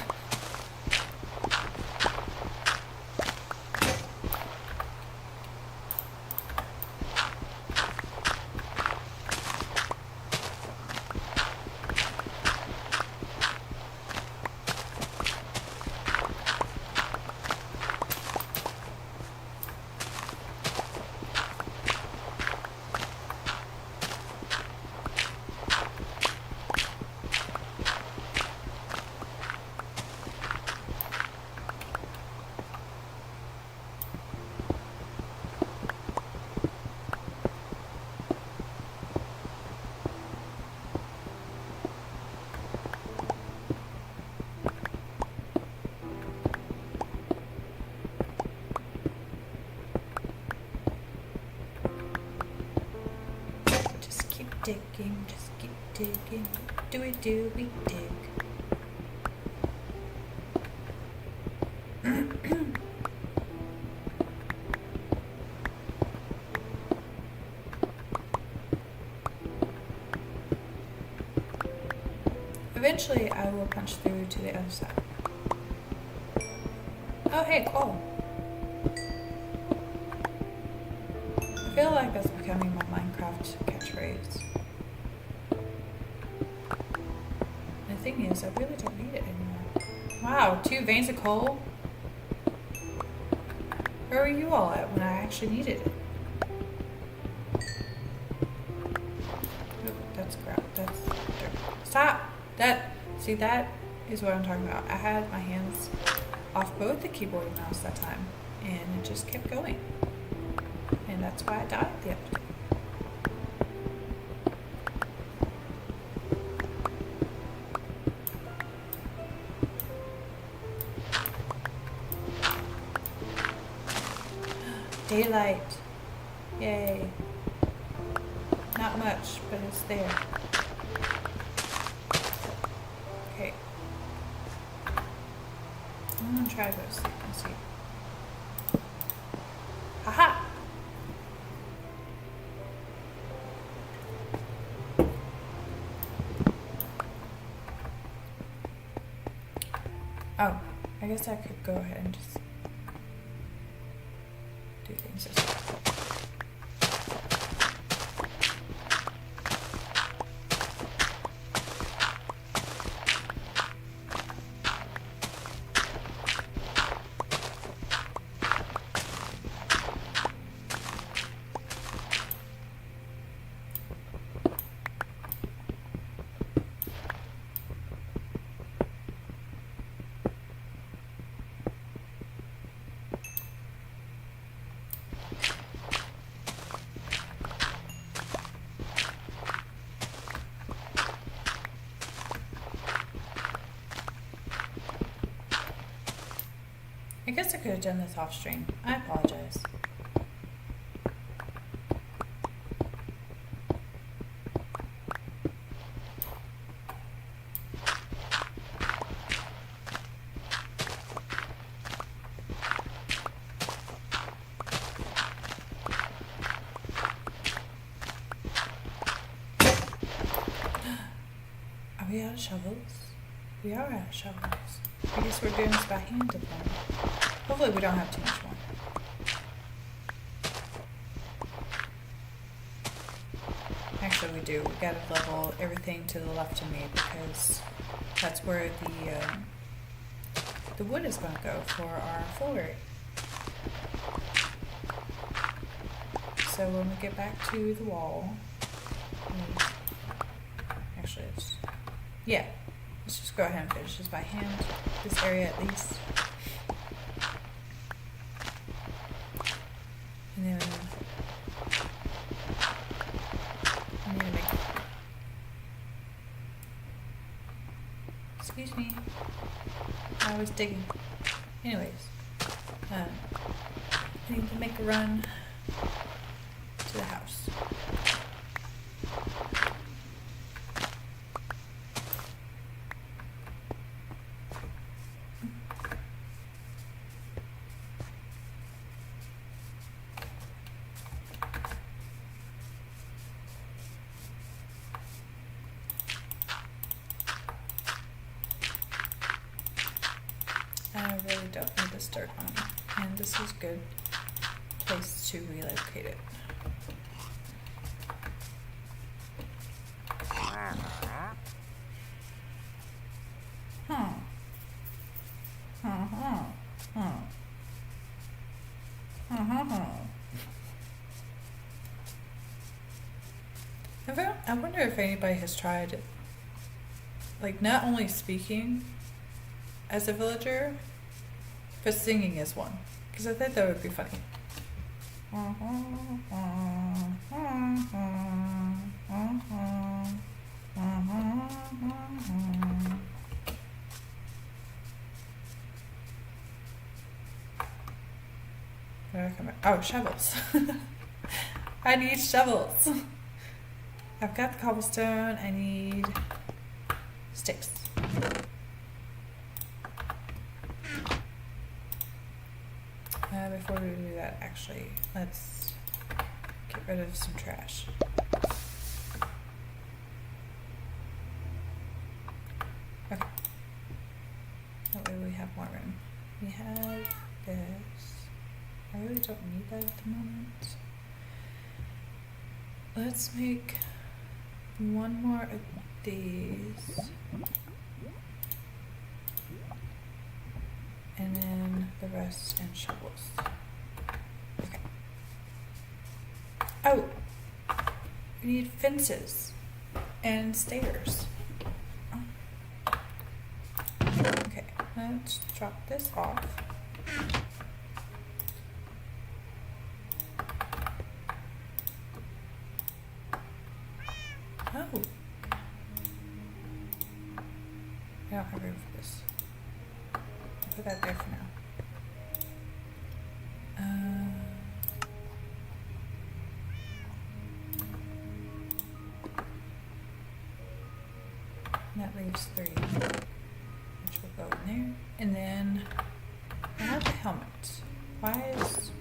Digging, just keep digging. Do we dig? Eventually, I will punch through to the other side. Oh, hey, coal. I feel like that's becoming my Minecraft catchphrase. The thing is, I really don't need it anymore. Wow, 2 veins of coal? Where were you all at when I actually needed it? Stop! See, that is what I'm talking about. I had my hands off both the keyboard and mouse that time, and it just kept going. And that's why I died the other day. Daylight. Yay. Not much, but it's there. Okay. I'm gonna try to go to sleep and see. Haha! Oh, I guess I could go ahead and just do things this way. I guess I could have done this off stream. I apologize. Are we out of shovels? We are out of shovels. I guess we're doing this by hand at the moment. Hopefully we don't have too much more. Actually we do. We gotta level everything to the left of me because that's where the wood is gonna go for our foolery. So when we get back to the wall, actually let's just go ahead and finish this by hand. This area at least. And then I need to make. Excuse me. I was digging. Anyways, I need to make a run to the house. I really don't need this dirt on me, and this is a good place to relocate it. I wonder if anybody has tried, like, not only speaking as a villager, but singing as one, because I think that would be funny. Oh, shovels. I need shovels. I've got the cobblestone. I need sticks. Before we do that, actually, let's get rid of some trash. Okay. That way we have more room. We have this. I really don't need that at the moment. Let's make one more of these. And then the rest in shovels. Okay. Oh! We need fences and stairs. let's drop this off. Oh. I don't have room for this. I'll put that there for now. And that leaves 3, which will go in there. And then I have the helmet. Why is...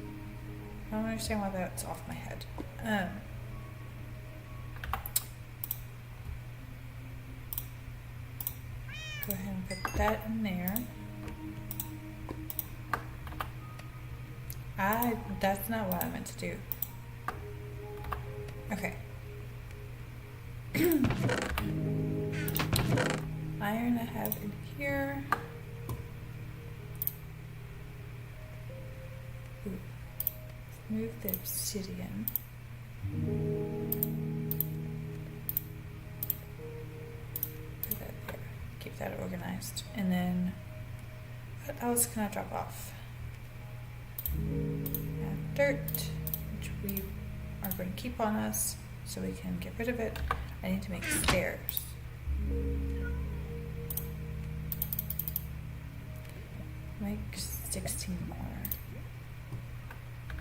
I don't understand why that's off my head. Go ahead and put that in there. That's not what I meant to do. Okay. Iron I have in here. Ooh. Move the obsidian. Put that there. Keep that organized. And then what else can I drop off? Dirt, which we are going to keep on us so we can get rid of it. I need to make stairs. Make 16 more.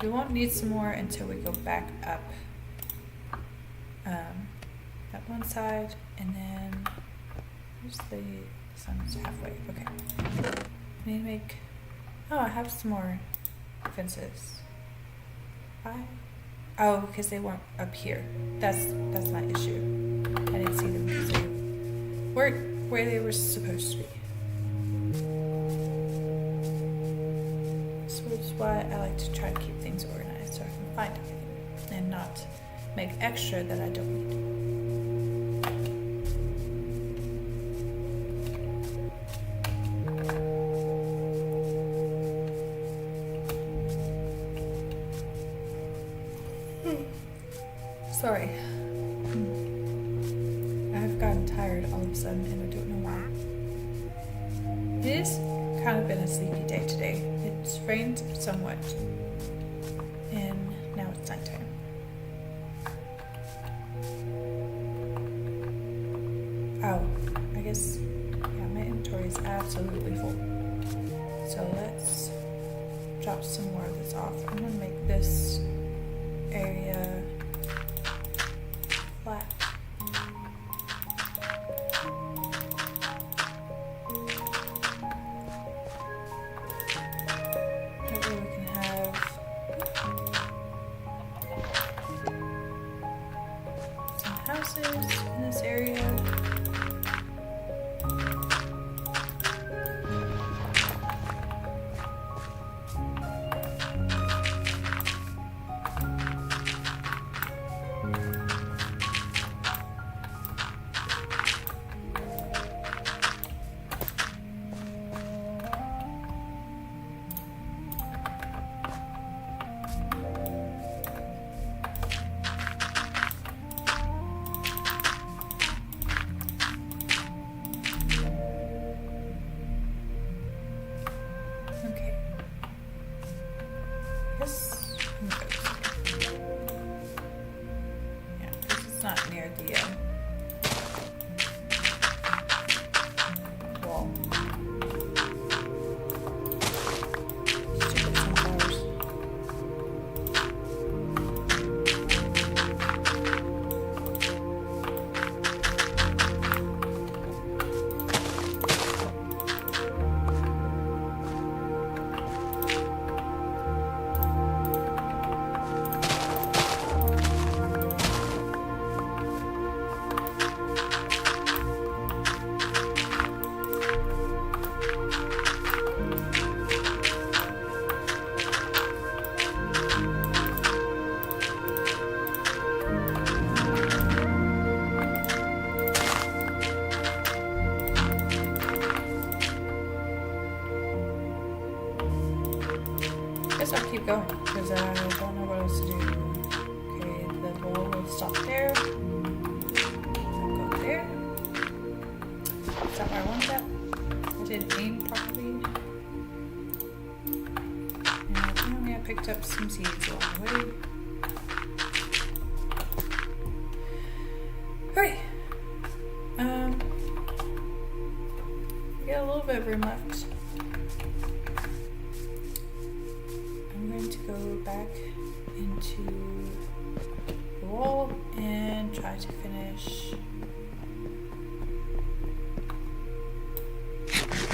We won't need some more until we go back up that one side, and then where's the sun's halfway. Okay. I need to make, oh, I have some more fences. Oh, because they weren't up here. That's my issue. I didn't see them because they weren't where they were supposed to be. So that's why I like to try to keep things organized so I can find everything and not make extra that I don't need. Sorry. I've gotten tired all of a sudden and I don't know why. It has kind of been a sleepy day today. It's rained somewhat and now it's nighttime. Oh, I guess, yeah, my inventory is absolutely full. So let's drop some more of this off. I'm gonna make this area flat. That way we can have some houses in this area. Okay. Yeah, this is not near the wall. Stupid sunflowers. Guess I'll keep going because I don't know what else to do. Okay, the wall will stop there. I'll go there. Is that where I want that? didn't aim properly. And apparently I picked up some seeds along the way. Alright. We got a little bit of room left. I'm going to go back into the wall and try to finish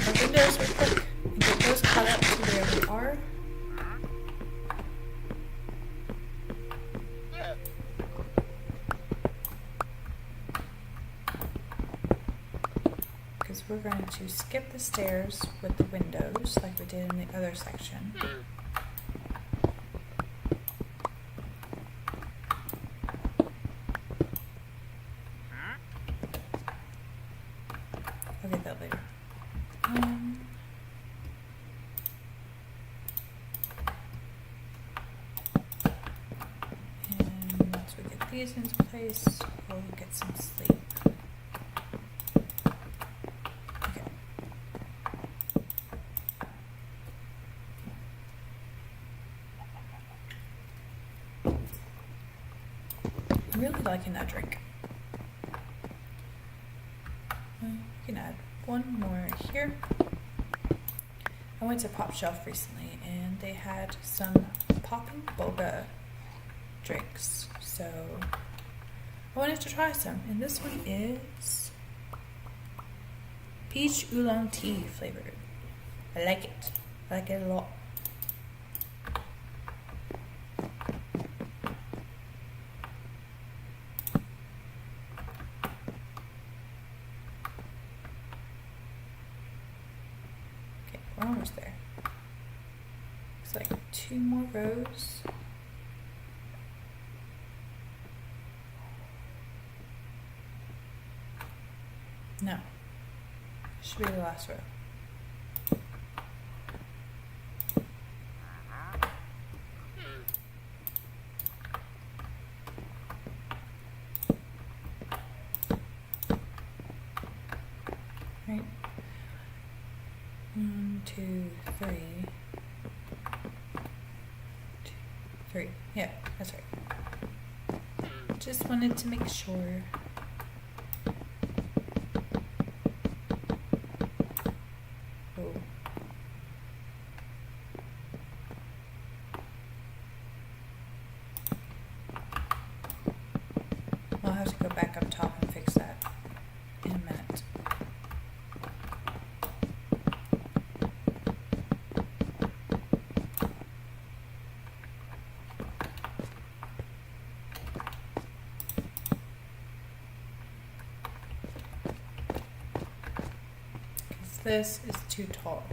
our windows real quick and get those caught up to where we are. Because we're going to skip the stairs with the windows like we did in the other section. I'll get that later. And once we get these into place, we'll get some sleep. Okay. I'm really liking that drink. We can add one more here. I went to Pop Shelf recently and they had some Popping Boba drinks, so I wanted to try some. And this one is peach oolong tea flavored. I like it. I like it a lot. We're almost there. Looks like 2 more rows. No. Should be the last row. Right. 1, 2, 3. 2, 3. Yeah, that's right. Just wanted to make sure. Oh. I'll have to go back up top and fix that in a minute. This is too tall.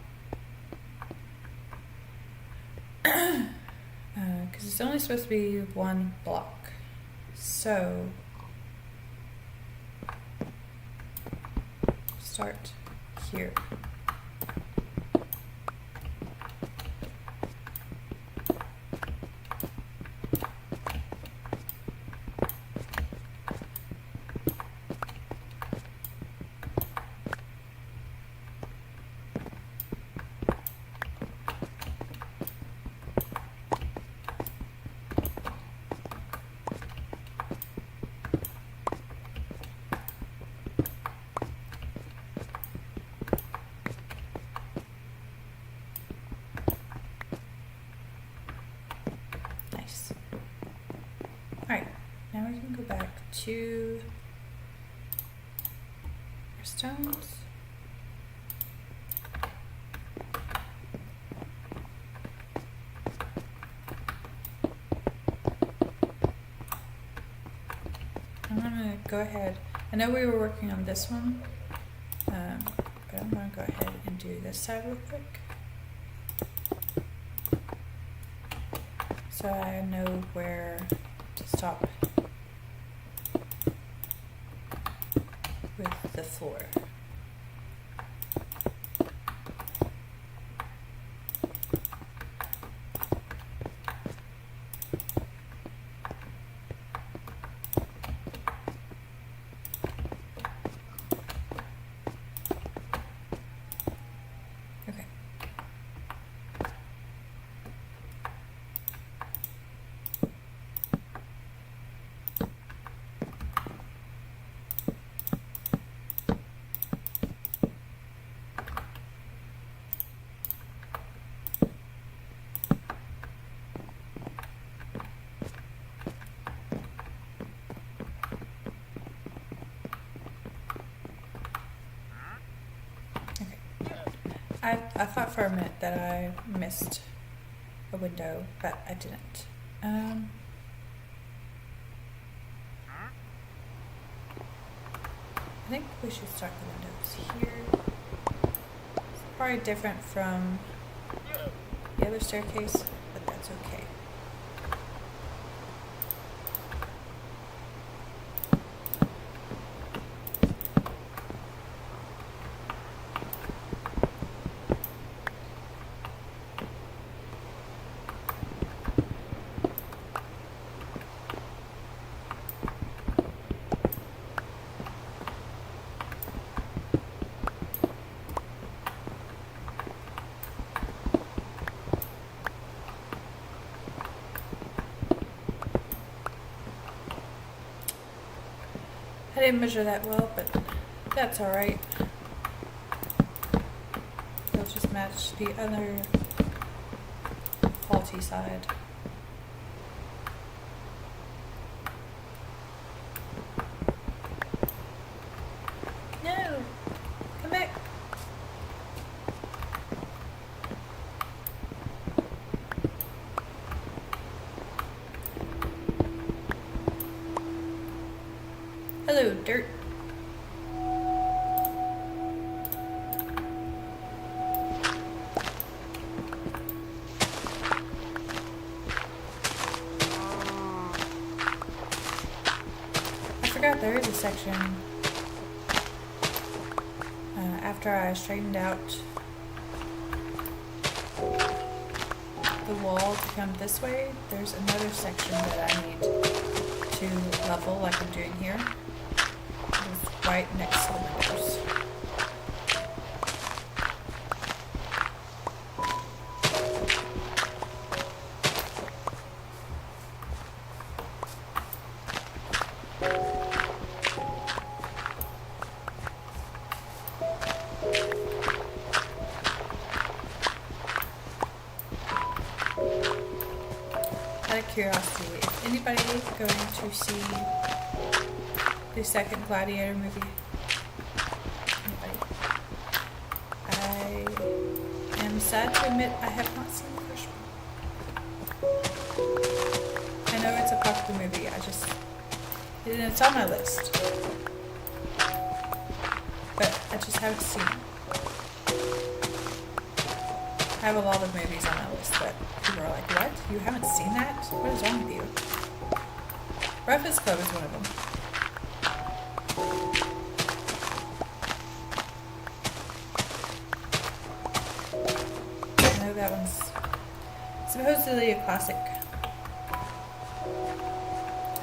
Because it's only supposed to be 1 block. So, start here. Alright, now we can go back to our stones. I'm gonna go ahead. I know we were working on this one, but I'm gonna go ahead and do this side real quick. So I know where to stop with the floor. I thought for a minute that I missed a window, but I didn't. I think we should start the windows here. It's probably different from the other staircase, but that's okay. I didn't measure that well, but that's alright. It'll just match the other faulty side. No! Come back! Hello, dirt. I forgot there is a section after I straightened out the wall to come this way. There's another section that I need to level like I'm doing here. It's right next to the windows. Out of curiosity, is anybody going to see the second Gladiator movie? Anybody? I am sad to admit I have not seen the first one. I know it's a popular movie, it's on my list. But I just haven't seen it. I have a lot of movies on my list that people are like, what? You haven't seen that? What is wrong with you? Breakfast Club is one of them. I know that one's supposedly a classic.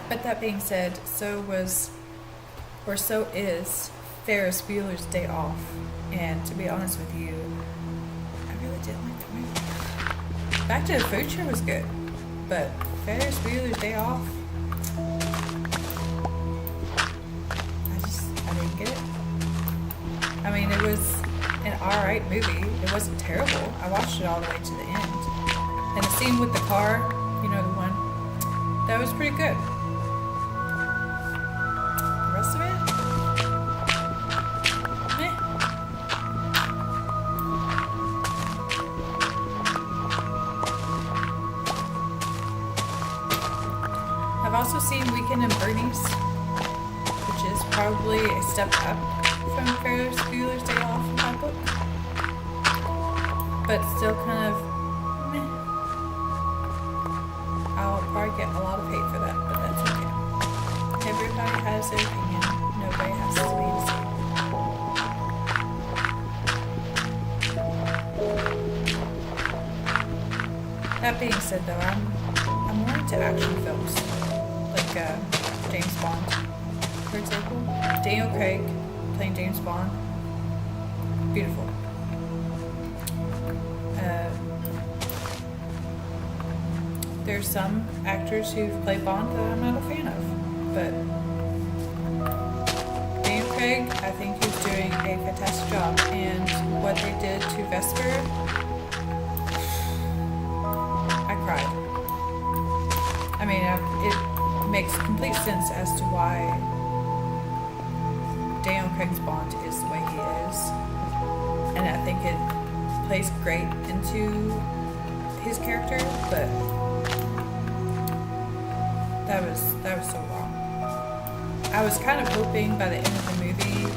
But that being said, so is Ferris Bueller's Day Off. And to be honest with you, I really didn't like the movie. Back to the Future was good, but Ferris Bueller's Day Off, I didn't get it. I mean, it was an alright movie. It wasn't terrible. I watched it all the way to the end. And the scene with the car, you know, the one, that was pretty good. The rest of it? I've also seen Weekend at Bernie's, which is probably a step up from Ferris Bueller's Day Off in my book, but still kind of meh. I'll probably get a lot of hate for that, but that's okay. Everybody has their opinion. Nobody has to be the same. That being said, though, I'm more into action films. Like James Bond, for example. Daniel Craig playing James Bond. Beautiful. There's some actors who've played Bond that I'm not a fan of, but Daniel Craig, I think he's doing a fantastic job, and what they did to Vesper, I cried. I mean, it makes complete sense as to why Daniel Craig's Bond is the way he is, and I think it plays great into his character, but that was so wrong. I was kind of hoping by the end of the movie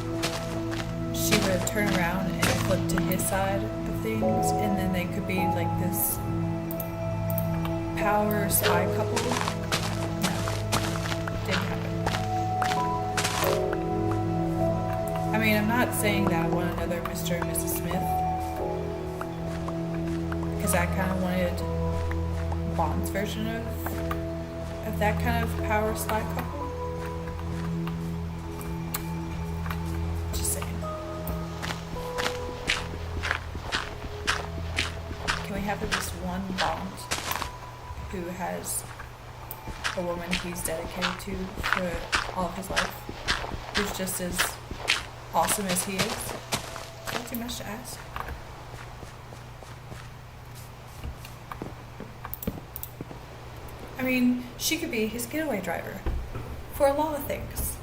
she would turn around and flip to his side of things, and then they could be like this power spy couple. No, didn't happen. I mean, I'm not saying that I want another Mr. and Mrs. Smith, because I kind of wanted Bond's version of that kind of power spy couple. Just saying. Can we have at least one Bond who has a woman he's dedicated to for all of his life, who's just as awesome as he is? Is that too much to ask? I mean, she could be his getaway driver for a lot of things.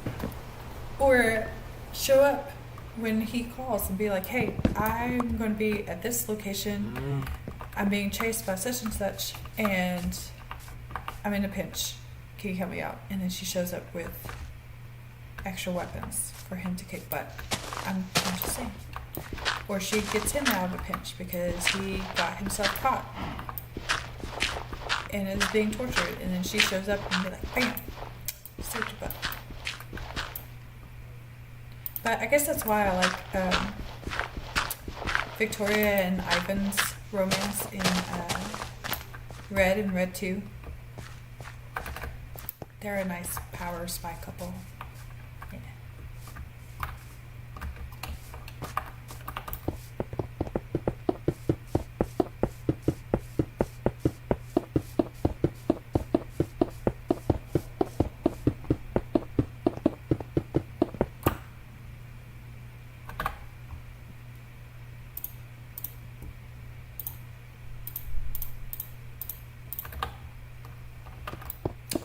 Or show up when he calls and be like, hey, I'm going to be at this location. I'm being chased by such and such, and I'm in a pinch. Can you help me out? And then she shows up with extra weapons for him to kick butt. I'm just saying. Or she gets him out of a pinch because he got himself caught and is being tortured, and then she shows up and be like, bam, saved your butt. But I guess that's why I like Victoria and Ivan's romance in Red and Red 2. They're a nice power spy couple. Yeah.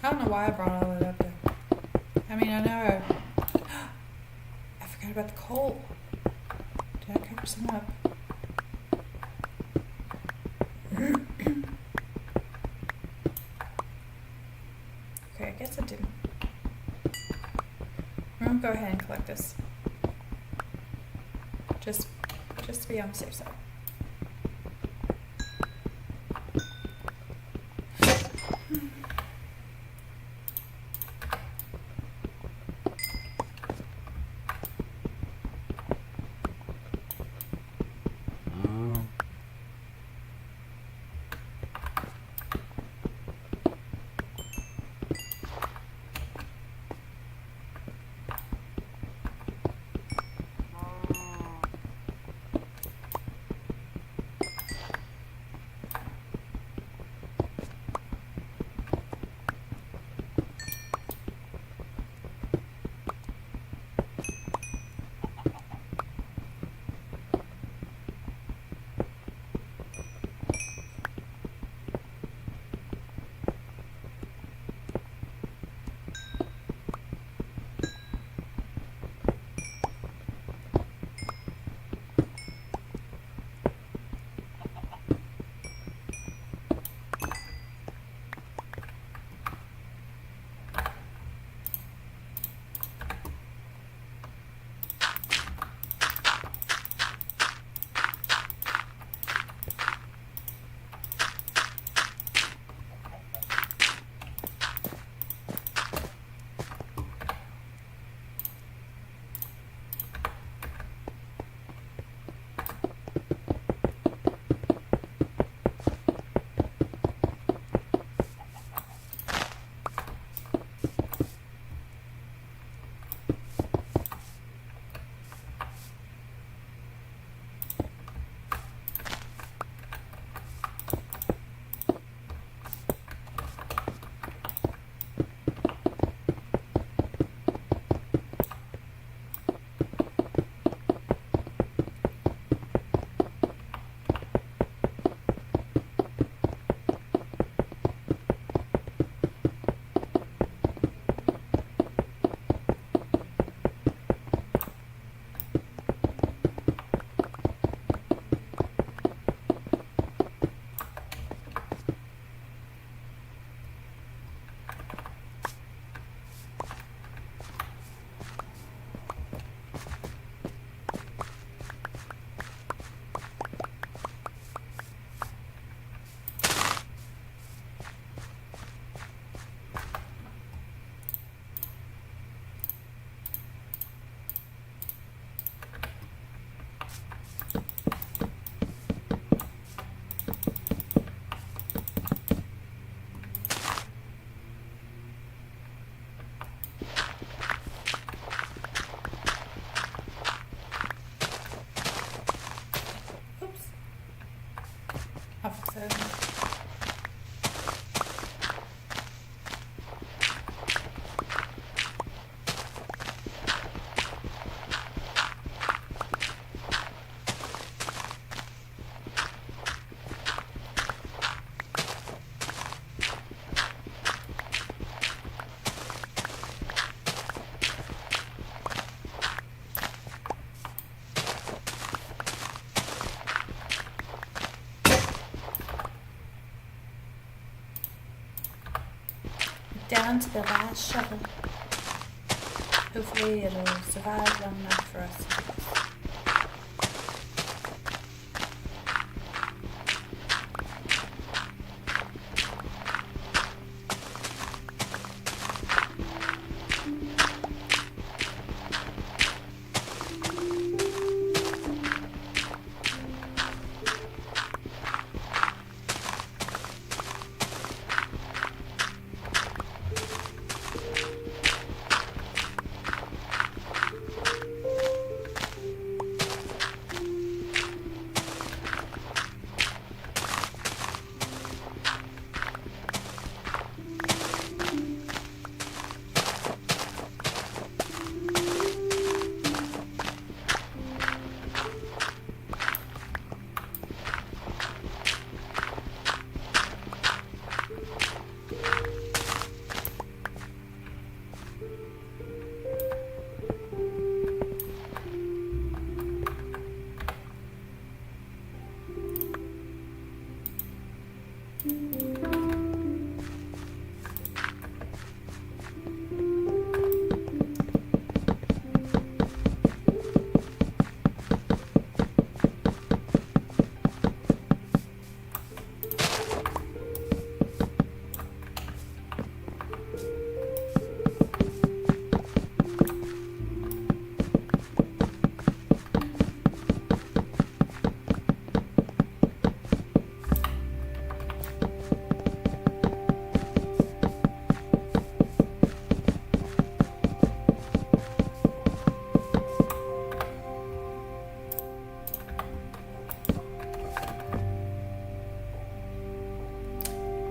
I don't know why I brought all that up though. I mean, I know I forgot about the coal. Did I cover some up? Okay, I guess I didn't. I'm gonna go ahead and collect this. Just to be on the safe side. Down to the last shovel. Hopefully it'll survive long enough for us to do this.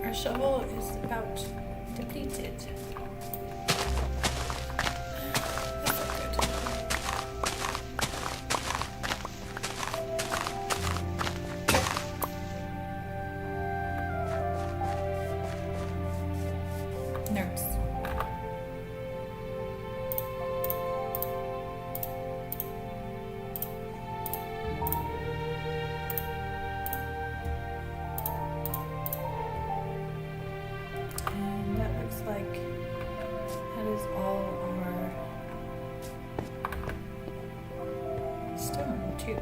Our shovel is about depleted. That's not good. Nerds. Like that is all our stone too.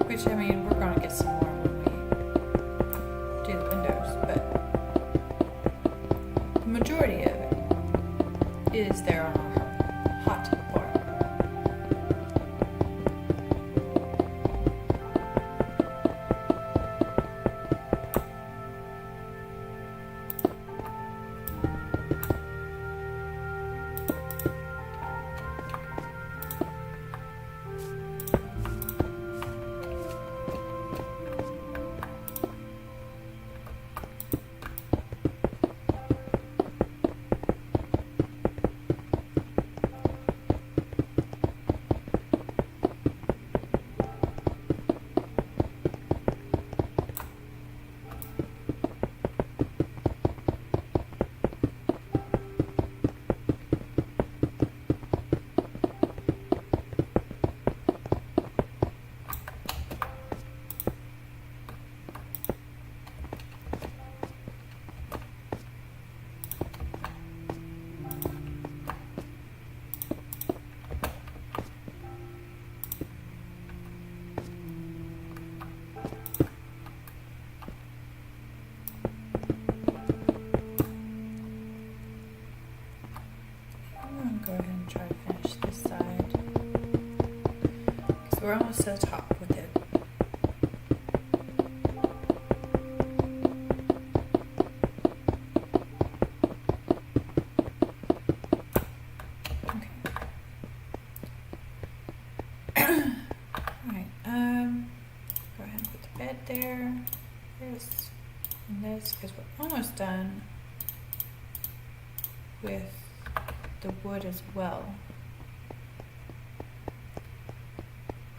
Which, I mean, we're gonna get some more when we do the windows, but the majority of it is there on our hot part. Go ahead and try to finish this side because we're almost to the top with there, this, and this, because we're almost done with the wood as well.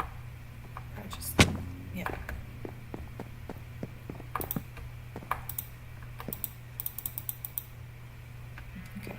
Or just, yeah. Okay.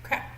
Crap.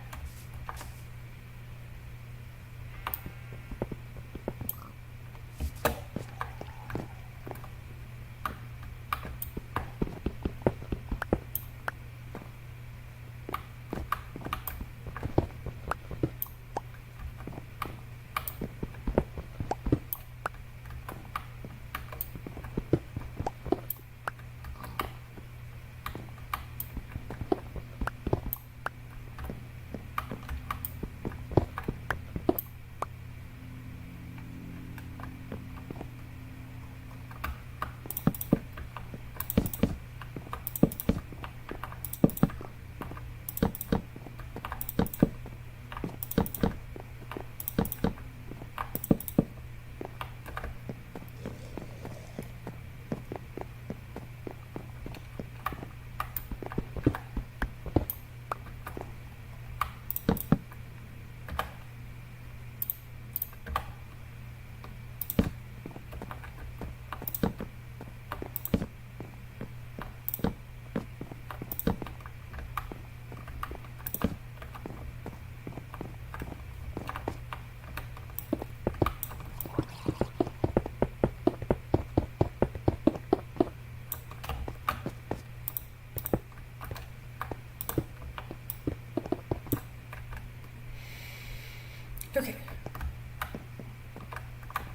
Okay.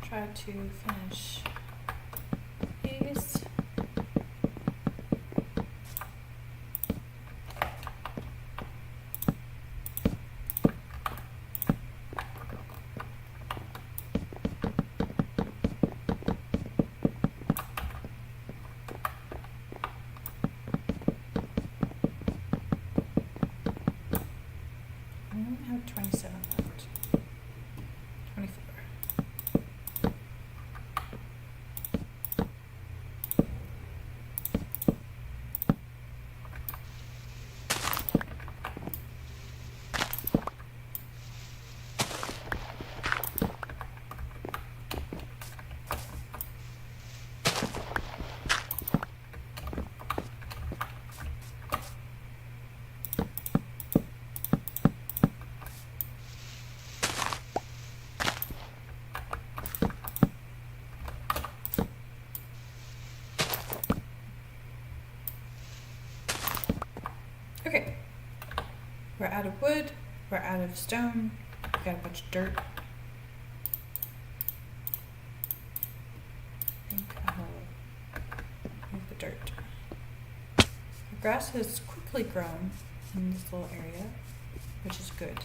Try to finish these. I only have 27 left. 24. Okay, we're out of wood, we're out of stone, we got a bunch of dirt. I think I will move the dirt. grass has quickly grown in this little area, which is good.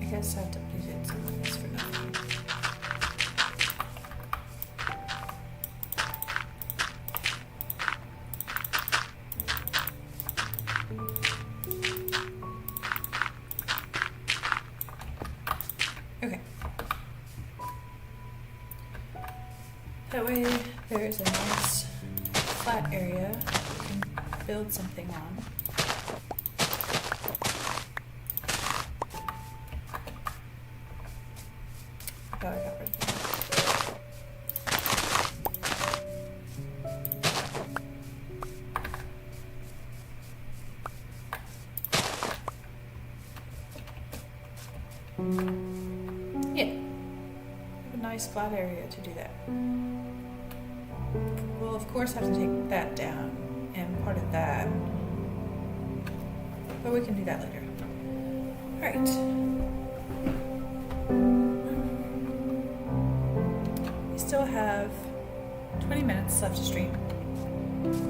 I guess I duplicated some of this for nothing. Okay. That way there is a nice flat area we can build something on. Oh, I got rid of that. Yeah, have a nice flat area to do that. We'll of course have to take that down and part of that, but we can do that later. All right. Still have 20 minutes left to stream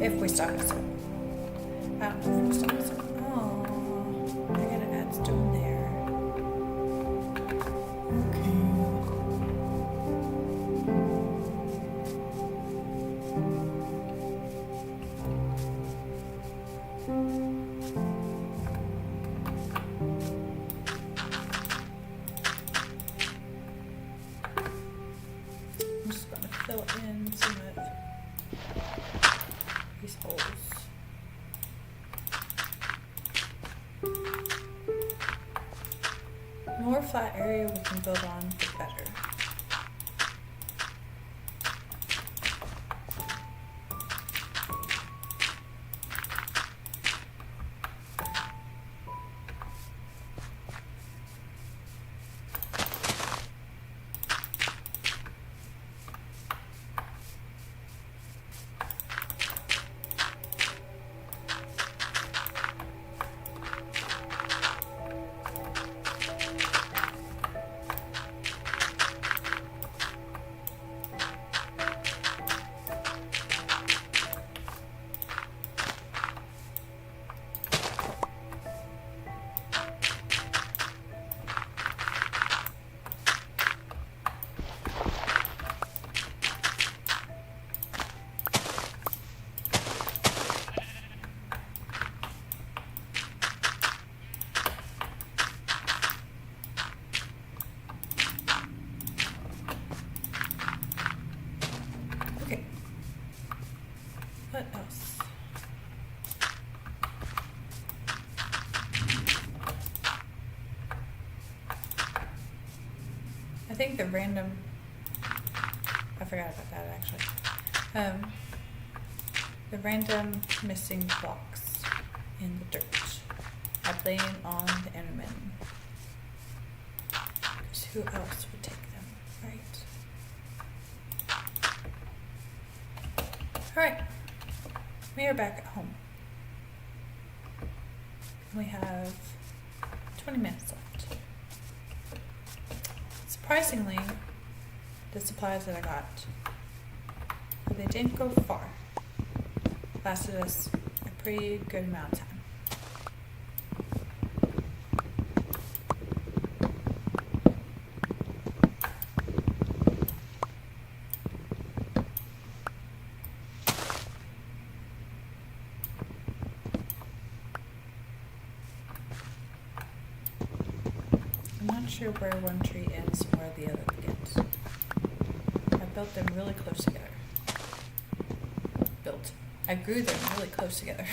if we stop it. I don't know if we stop it. Oh, I gotta add stone there. I'm just going to fill in some of these holes. The more flat area we can build on, the better. Okay. What else? I think the random, I forgot about that actually. The random missing blocks in the dirt. I blame on the Enderman. Because who else would take them, right? Alright, we are back at home. We have 20 minutes left. Surprisingly, the supplies that I got, they didn't go far. Lasted us a pretty good amount of time. I'm not sure where one tree ends and where the other begins. I built them really close together. I grew them really close together.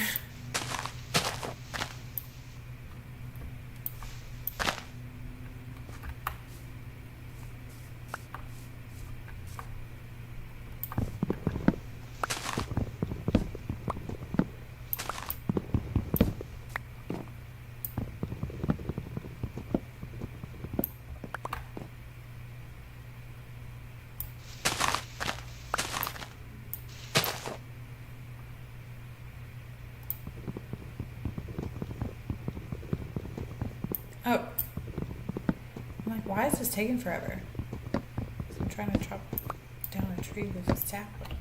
Oh. I'm like, why is this taking forever? I'm trying to chop down a tree with a sapling.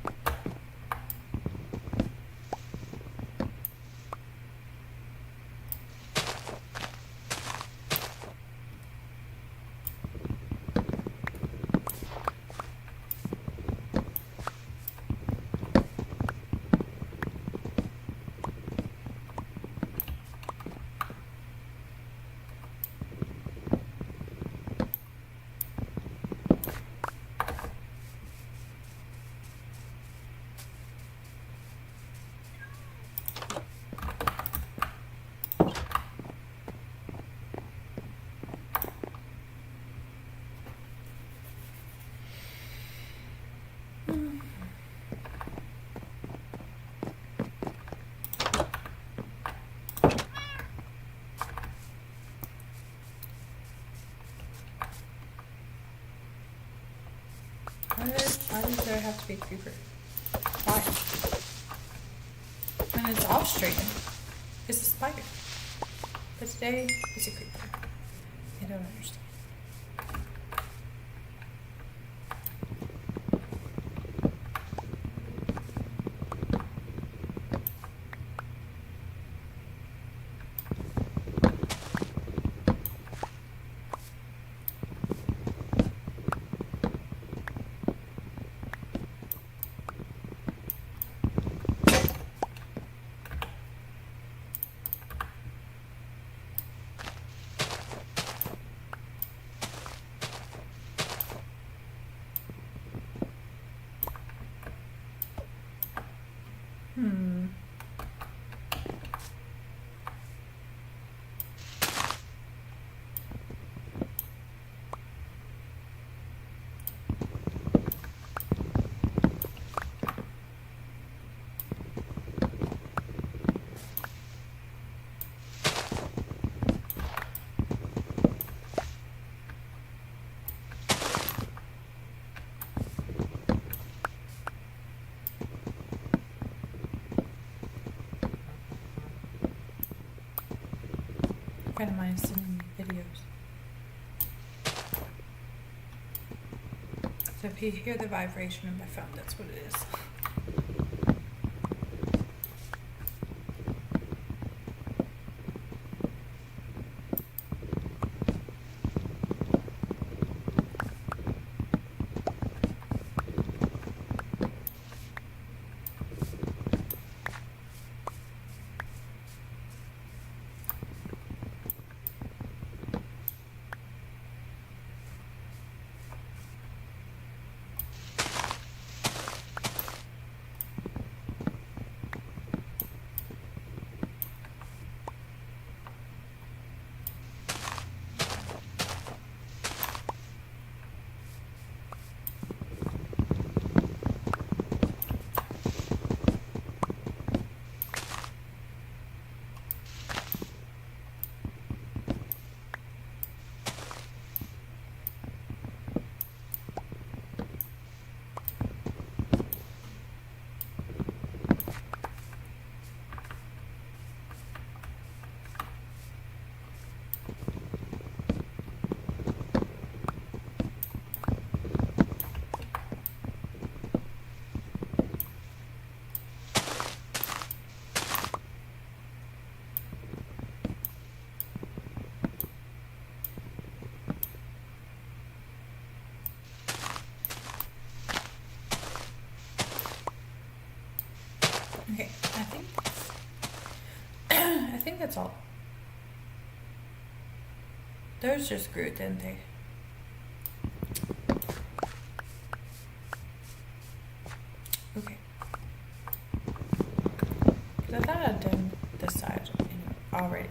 Why does there have to be a creeper? Why? When it's off stream, it's a spider. But today, it's a creeper. I don't understand. A friend of mine is sending me videos. So if you hear the vibration of my phone, that's what it is. Okay, I think that's all. Those just grew, didn't they? Okay. 'Cause I thought I'd done this side already.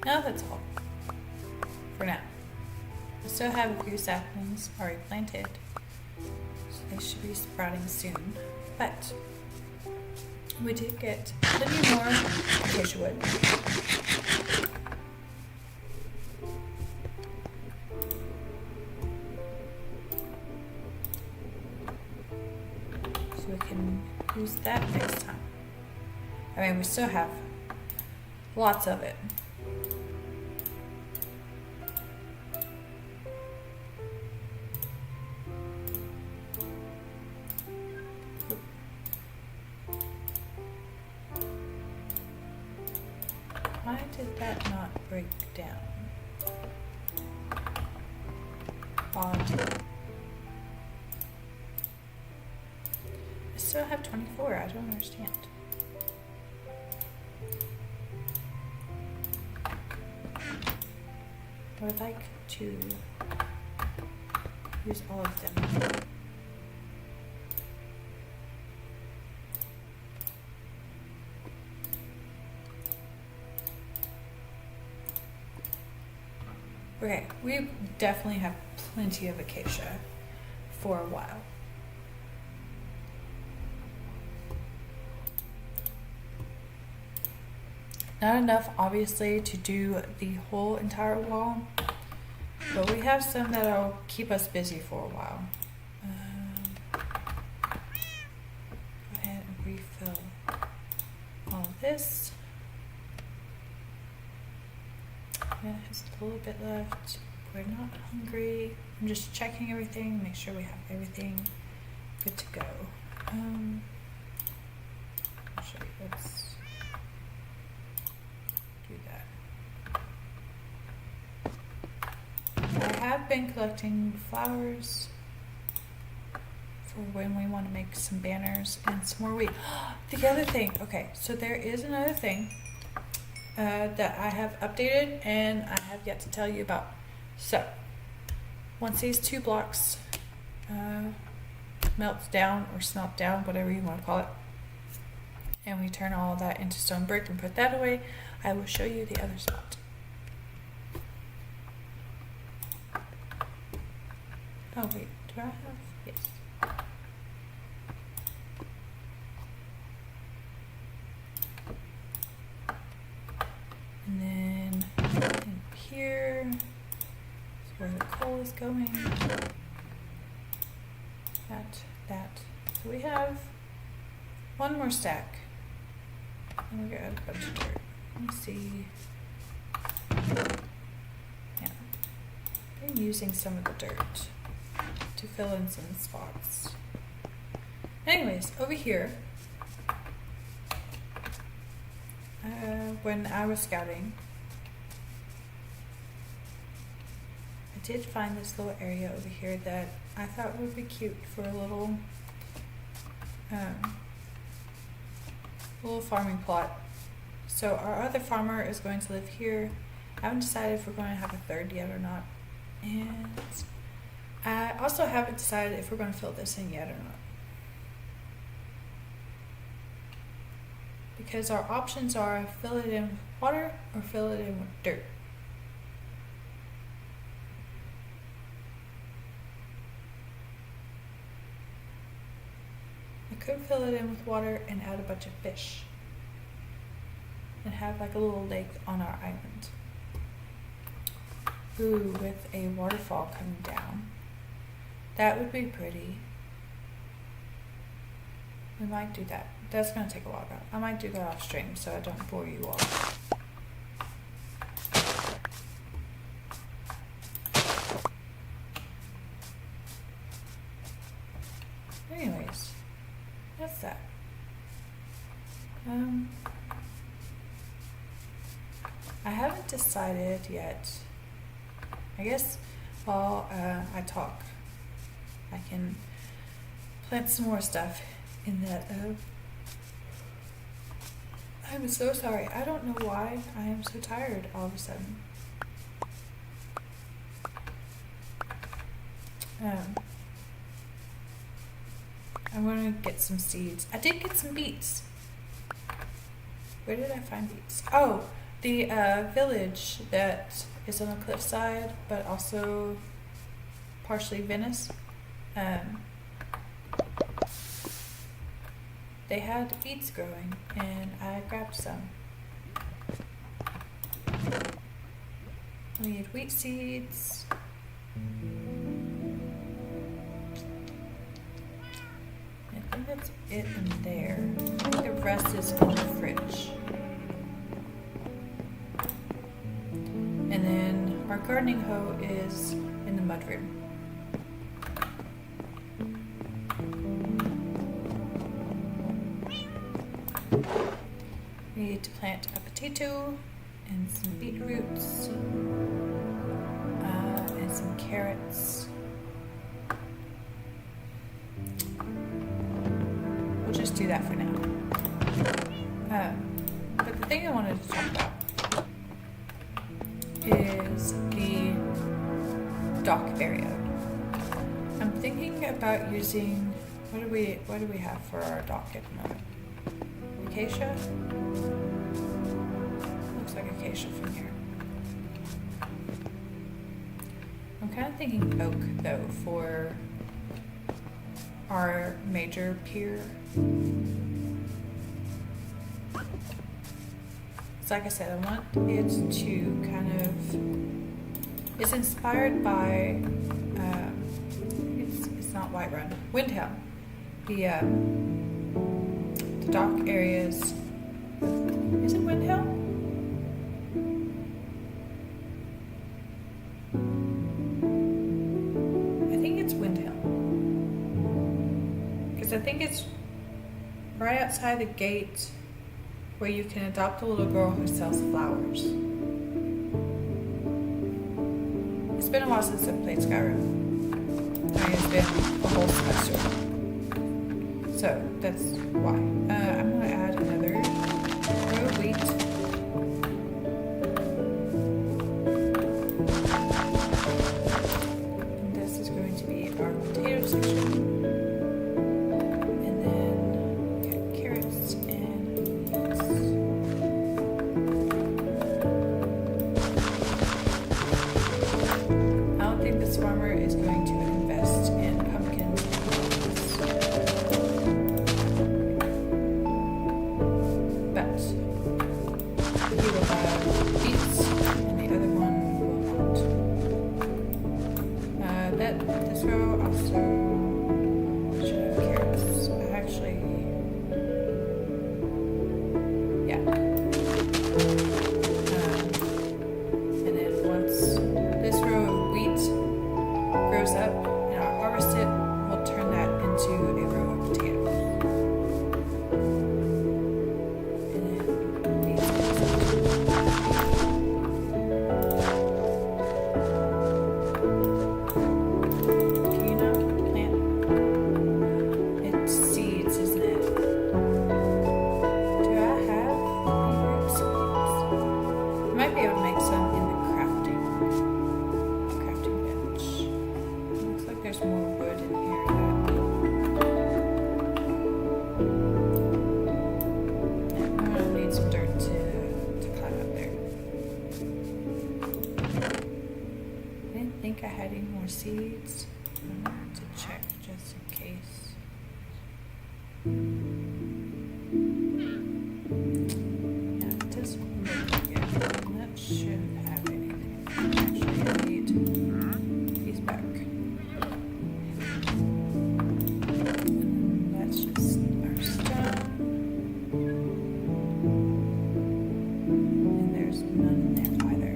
Now that's all for now. I still have a few saplings already planted, so they should be sprouting soon. But we did get plenty more acacia wood. So we can use that next time. I mean, we still have lots of it. Why did that not break down? Odd. I still have 24. I don't understand. I would like to use all of them. Okay, we definitely have plenty of acacia for a while. Not enough, obviously, to do the whole entire wall, but we have some that'll keep us busy for a while. Go ahead and refill all of this. Yeah, just a little bit left. We're not hungry. I'm just checking everything, make sure we have everything good to go. I'll show you. Let's do that. I have been collecting flowers for when we want to make some banners and some more wheat. The other thing, okay, so there is another thing that I have updated and I have yet to tell you about. So once these 2 blocks melts down or smelt down, whatever you want to call it, and we turn all that into stone brick and put that away, I will show you the other spot. Oh wait, do I have? Yes. And then in here is where the coal is going. That. So we have 1 more stack. And we got a bunch of dirt. Let me see. Yeah. I'm using some of the dirt to fill in some spots. Anyways, over here, when I was scouting, I did find this little area over here that I thought would be cute for a little farming plot. So our other farmer is going to live here. I haven't decided if we're going to have a third yet or not. And I also haven't decided if we're going to fill this in yet or not. Because our options are fill it in with water or fill it in with dirt. I could fill it in with water and add a bunch of fish and have like a little lake on our island. Ooh, with a waterfall coming down. That would be pretty. We might do that. That's going to take a while though. I might do that off stream so I don't bore you all. Anyways, that's that. I haven't decided yet. I guess while I talk, I can plant some more stuff in that. I'm so sorry. I don't know why I am so tired all of a sudden. I'm going to get some seeds. I did get some beets. Where did I find beets? Oh, The village that is on the cliffside, but also partially Venice, they had beets growing, and I grabbed some. We need wheat seeds. I think that's it in there. I think the rest is in the fridge. And then our gardening hoe is in the mudroom. We need to plant a potato and some beetroots and some carrots. We'll just do that for now. But the thing I wanted to talk about is the dock area. I'm thinking about using, what do we have for our dock at the moment? Acacia? Looks like acacia from here. I'm kind of thinking oak though for our major pier. So like I said, I want it to kind of, it's inspired by, it's not Whiterun, Windhelm. The dock areas, is it Windhelm? I think it's Windhelm. Because I think it's right outside the gate where you can adopt a little girl who sells flowers. It's been a while since I've played Skyrim. I mean, it's been a whole semester. So that's why. I'm going to add another row of wheat. And this is going to be our potato section. And then get carrots and beets. I don't think this farmer is going to invest in pumpkins. But he will have beets, and the other one will not. This row also should have carrots. Actually, yeah. And then once this row of wheat grows up and I'll harvest it, we'll turn that into a row of potatoes. I had any more seeds. I wanted to check just in case. Yeah, it doesn't look like it. That shouldn't have anything. Actually, I need these back. And that's just our stone. And there's none in there either.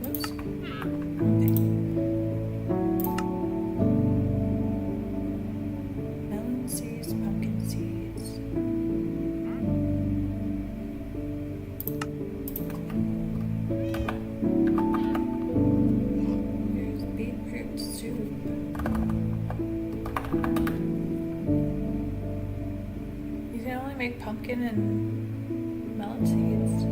Whoops. Okay. Melon seeds, pumpkin seeds. Here's beetroot soup. You can only make pumpkin and melon seeds.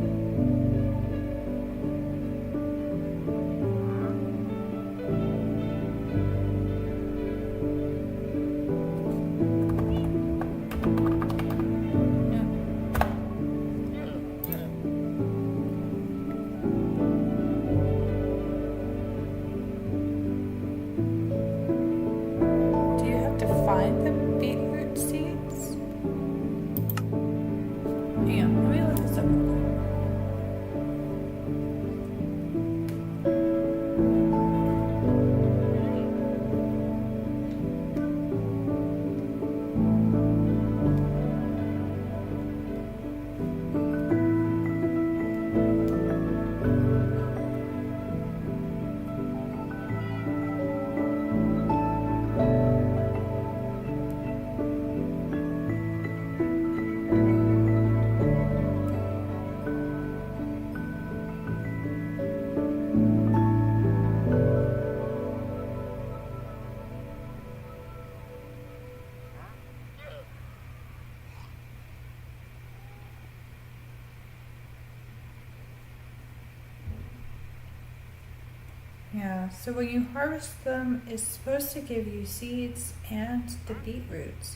Yeah, so when you harvest them, it's supposed to give you seeds and the beetroots.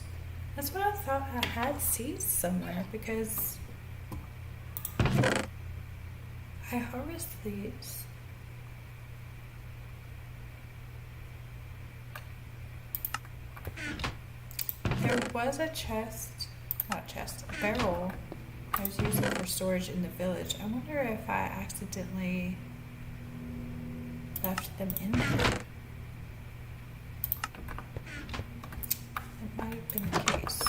That's what I thought I had seeds somewhere because I harvest these. There was a a barrel I was using for storage in the village. I wonder if I accidentally left them in there. That might have been the case.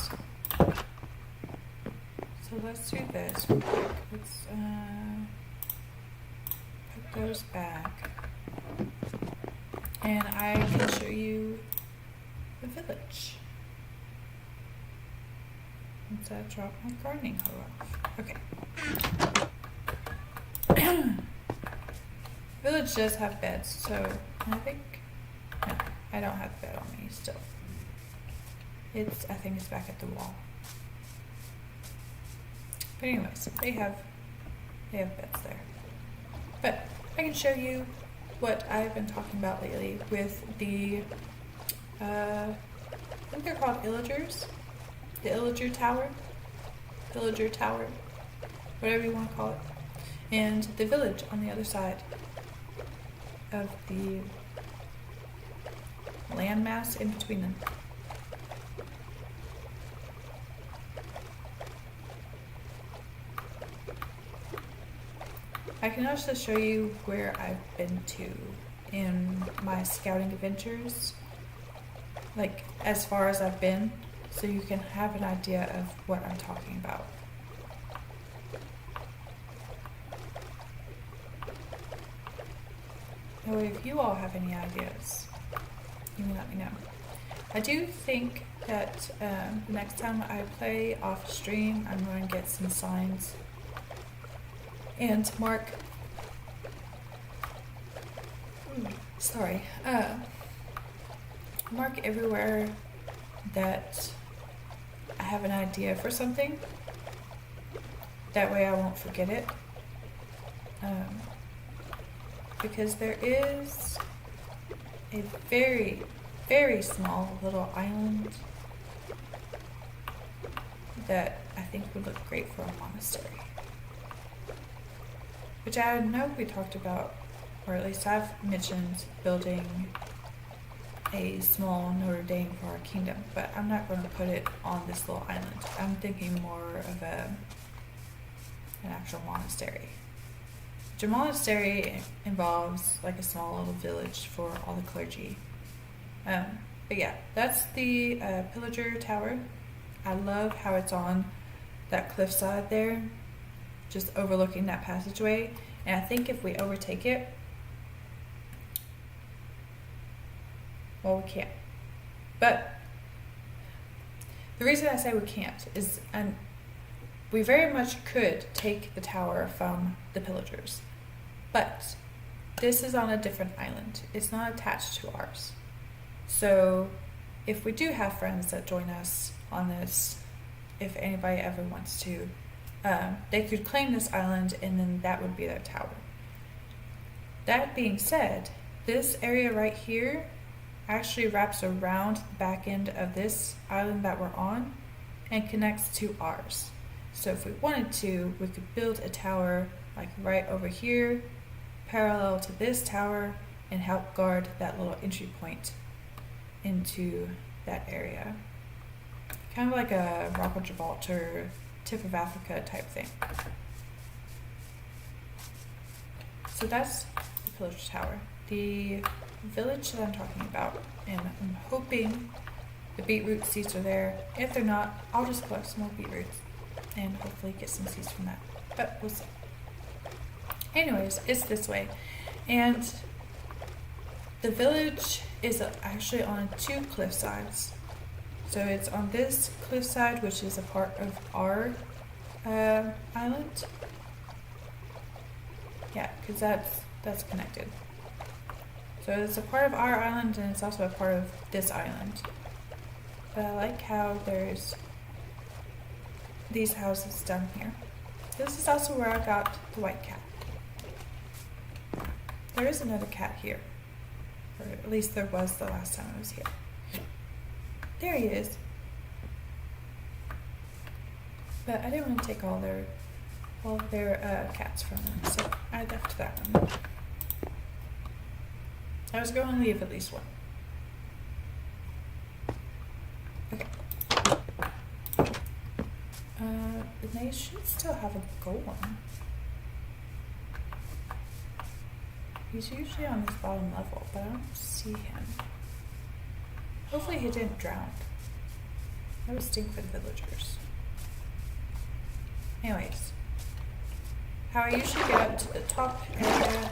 So let's do this real quick. Let's put those back. And I can show you the village. Once I drop my gardening hoe off. Okay. Village does have beds, so I think no, I don't have the bed on me still. I think it's back at the wall. But anyways, they have beds there. But I can show you what I've been talking about lately with the I think they're called illagers. The illager tower, whatever you want to call it, and the village on the other side of the landmass in between them. I can also show you where I've been to in my scouting adventures, like as far as I've been, so you can have an idea of what I'm talking about. Now, if you all have any ideas, you can let me know. I do think that the next time I play off stream, I'm going to get some signs and mark everywhere that I have an idea for something. That way I won't forget it. Because there is a very, very small little island that I think would look great for a monastery. Which I know we talked about, or at least I've mentioned building a small Notre Dame for our kingdom, but I'm not going to put it on this little island. I'm thinking more of an actual monastery. A monastery involves like a small little village for all the clergy. But yeah, that's the Pillager Tower. I love how it's on that cliffside there, just overlooking that passageway. And I think if we overtake it, well, we can't. But the reason I say we can't is we very much could take the tower from the pillagers. But this is on a different island. It's not attached to ours. So if we do have friends that join us on this, if anybody ever wants to, they could claim this island and then that would be their tower. That being said, this area right here actually wraps around the back end of this island that we're on and connects to ours. So if we wanted to, we could build a tower like right over here, parallel to this tower, and help guard that little entry point into that area. Kind of like a Rock of Gibraltar, tip of Africa type thing. So that's the Pillager Tower. The village that I'm talking about, and I'm hoping the beetroot seeds are there. If they're not, I'll just collect some more beetroots and hopefully get some seeds from that, but we'll see. Anyways, it's this way, and the village is actually on two cliff sides. So it's on this cliffside, which is a part of our island. Yeah, because that's connected. So it's a part of our island, and it's also a part of this island. But I like how there's these houses down here. This is also where I got the white cat. There is another cat here, Or at least there was the last time I was here. There he is. But I didn't want to take all their cats from them, so I left that one. I was going to leave at least one. Okay. They should still have a golem. He's usually on his bottom level, but I don't see him. Hopefully he didn't drown. That would stink for the villagers. Anyways, how I usually get up to the top area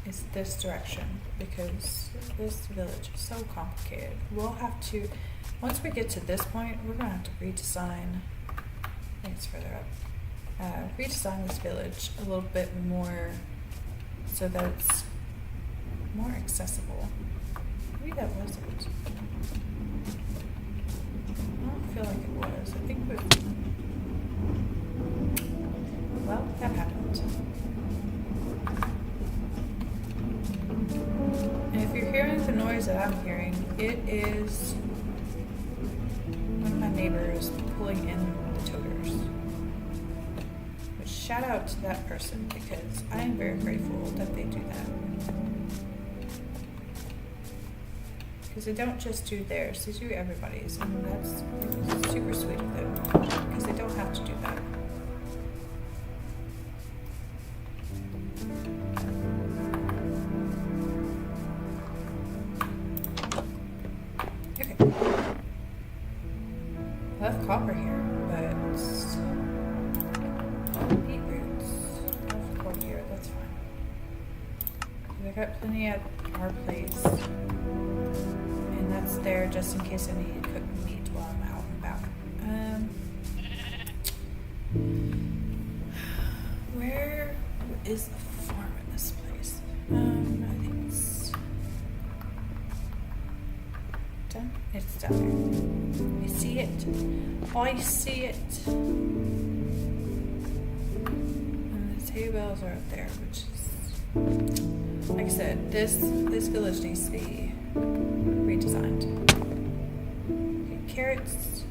is this direction, because this village is so complicated. We'll have to, once we get to this point, we're going to have to redesign, I think it's further up, redesign this village a little bit more so that it's more accessible. Maybe that was it. I don't feel like it was. I think well, that happened. And if you're hearing the noise that I'm hearing, it is one of my neighbors pulling in the toters. Which, shout out to that person, because I am very grateful that they do that. Because they don't just do theirs, they do everybody's, and that's super sweet of them, because they don't have to do that. I love copper here, but beetroots. I'll record here, that's fine. I got plenty at our place, and that's there just in case I need to cook meat while I'm out and about. Where is the farm in this place? I think it's done. It's down there. I see it. I see it. And the hay bales are up there, which is, like I said, this village needs to be redesigned. Okay, carrots,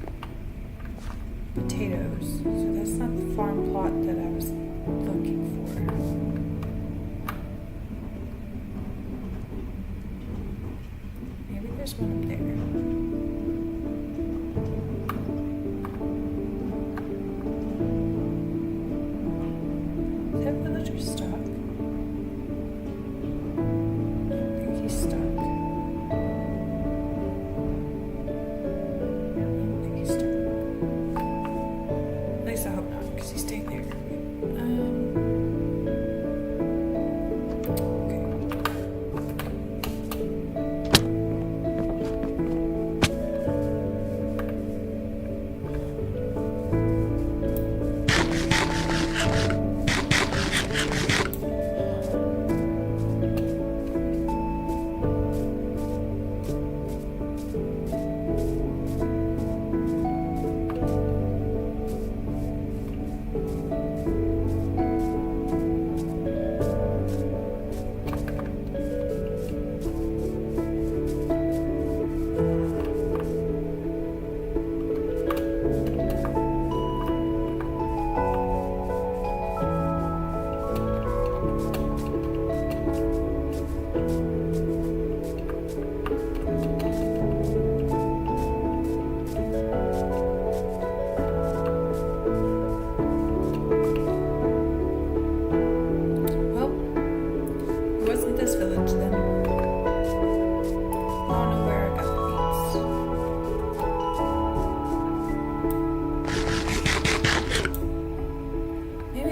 potatoes. So that's not the farm plot that I was looking for. Maybe there's one up there.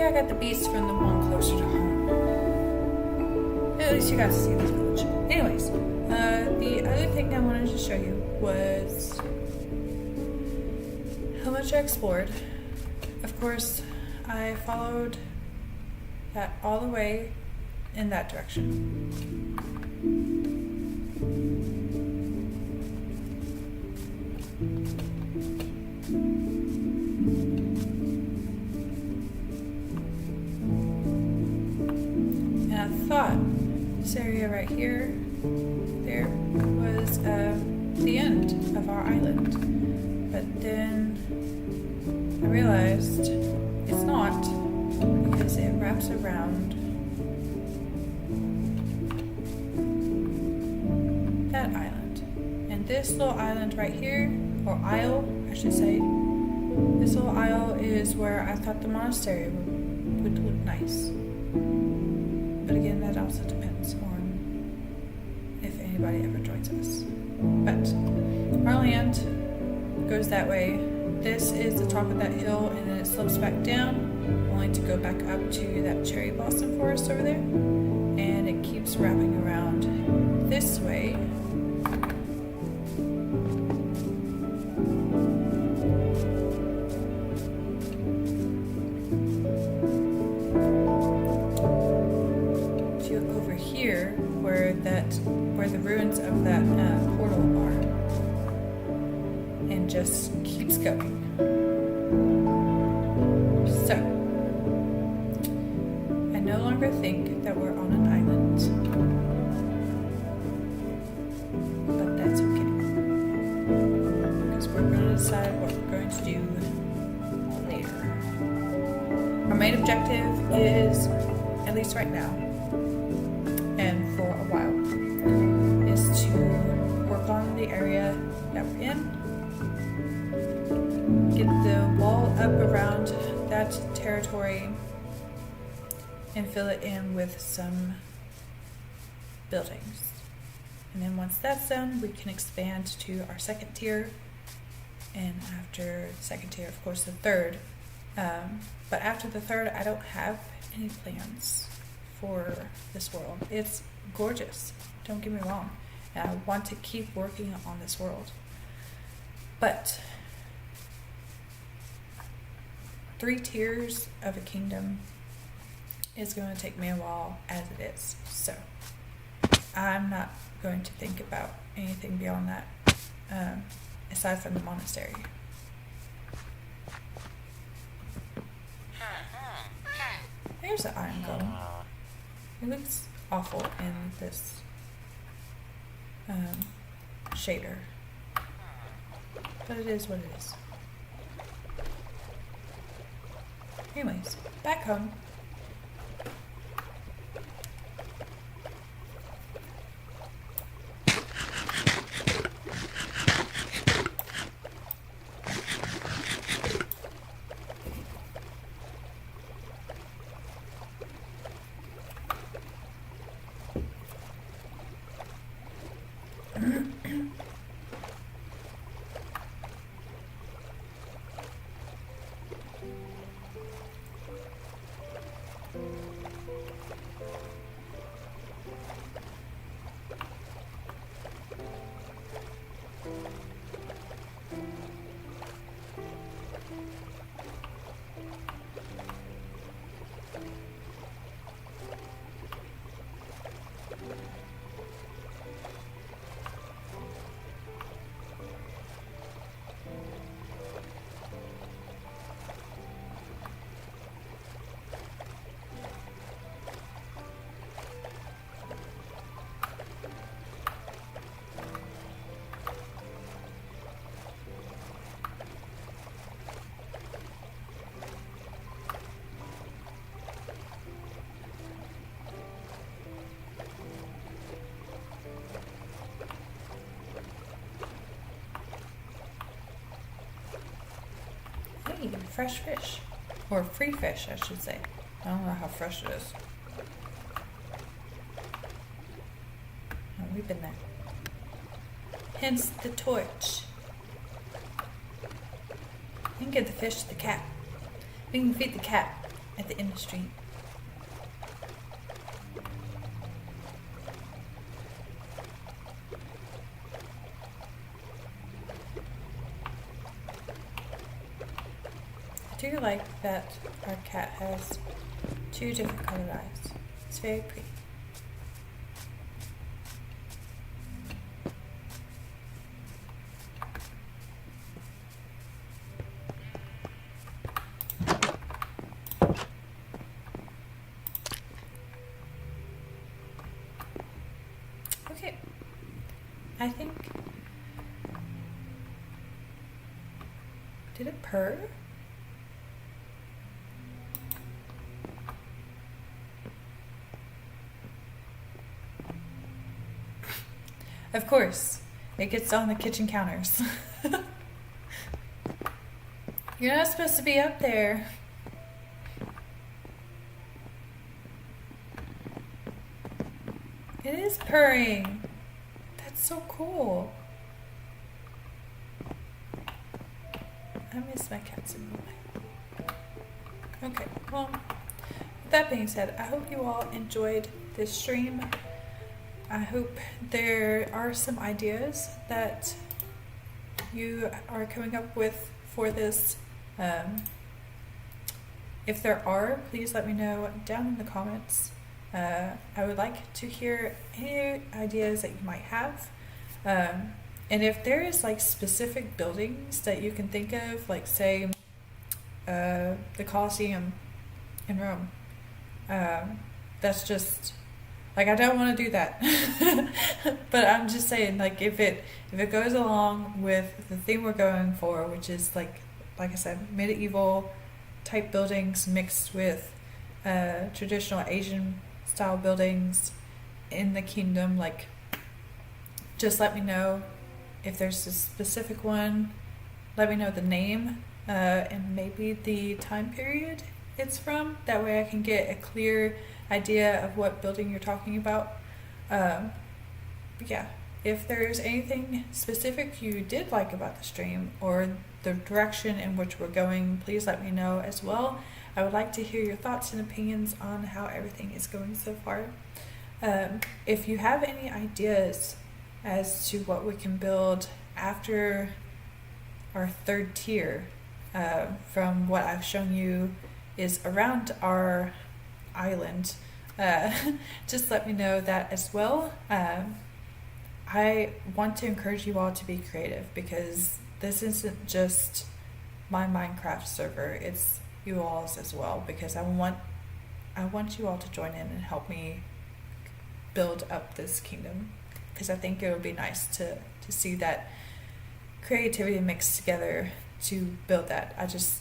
I got the beast from the one closer to home. At least you got to see this village. Anyways, the other thing I wanted to show you was how much I explored. Of course, I followed that all the way in that direction. Thought This area right here, there was the end of our island. But then I realized it's not, because it wraps around that island. And this little island right here, or isle, I should say, this little isle is where I thought the monastery would look nice. But again, that also depends on if anybody ever joins us. But our land goes that way. This is the top of that hill, and then it slopes back down, only to go back up to that cherry blossom forest over there. And it keeps wrapping around this way. To over here, where the ruins of that portal are, and just keeps going. So, I no longer think that we're on an island, but that's okay, because we're going to decide what we're going to do later. Our main objective is, at least right now, and for a while, is to work on the area that we're in, get the wall up around that territory, and fill it in with some buildings. And then once that's done, we can expand to our second tier, and after the second tier, of course, the third. But after the third, I don't have any plans for this world. It's gorgeous, don't get me wrong, and I want to keep working on this world. But 3 tiers of a kingdom is going to take me a while as it is. So I'm not going to think about anything beyond that, aside from the monastery. There's the iron golem. It looks awful in this shader, but it is what it is. Anyways, back home. Hey, fresh fish. Or free fish, I should say. I don't know how fresh it is. No, we've been there. Hence the torch. We can give the fish to the cat. We can feed the cat at the end of the street. I do like that our cat has 2 different colored eyes. It's very pretty. purr? Of course, it gets on the kitchen counters. You're not supposed to be up there. It is purring. That's so cool. I miss my cats in my life. Okay, well, with that being said, I hope you all enjoyed this stream. I hope there are some ideas that you are coming up with for this. If there are, please let me know down in the comments. I would like to hear any ideas that you might have. And if there is like specific buildings that you can think of, like say the Colosseum in Rome, that's just like, I don't want to do that. But I'm just saying, like, if it goes along with the theme we're going for, which is like I said, medieval type buildings mixed with traditional Asian style buildings in the kingdom, like, just let me know if there's a specific one. Let me know the name and maybe the time period it's from. That way I can get a clear idea of what building you're talking about. But yeah, if there's anything specific you did like about the stream or the direction in which we're going, please let me know as well. I would like to hear your thoughts and opinions on how everything is going so far. If you have any ideas as to what we can build after our third tier, from what I've shown you is around our island, just let me know that as well. I want to encourage you all to be creative, because this isn't just my Minecraft server, it's you all's as well, because I want you all to join in and help me build up this kingdom, because I think it would be nice to see that creativity mixed together to build that. I just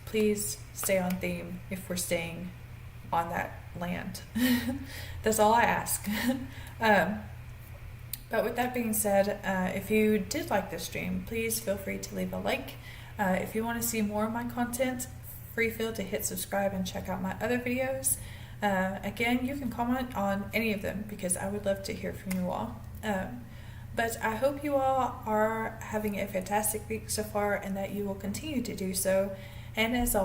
please stay on theme if we're staying on that land. That's all I ask. But with that being said, if you did like this stream, please feel free to leave a like. If you want to see more of my content, feel to hit subscribe and check out my other videos. Again, you can comment on any of them, because I would love to hear from you all. But I hope you all are having a fantastic week so far, and that you will continue to do so. And as always,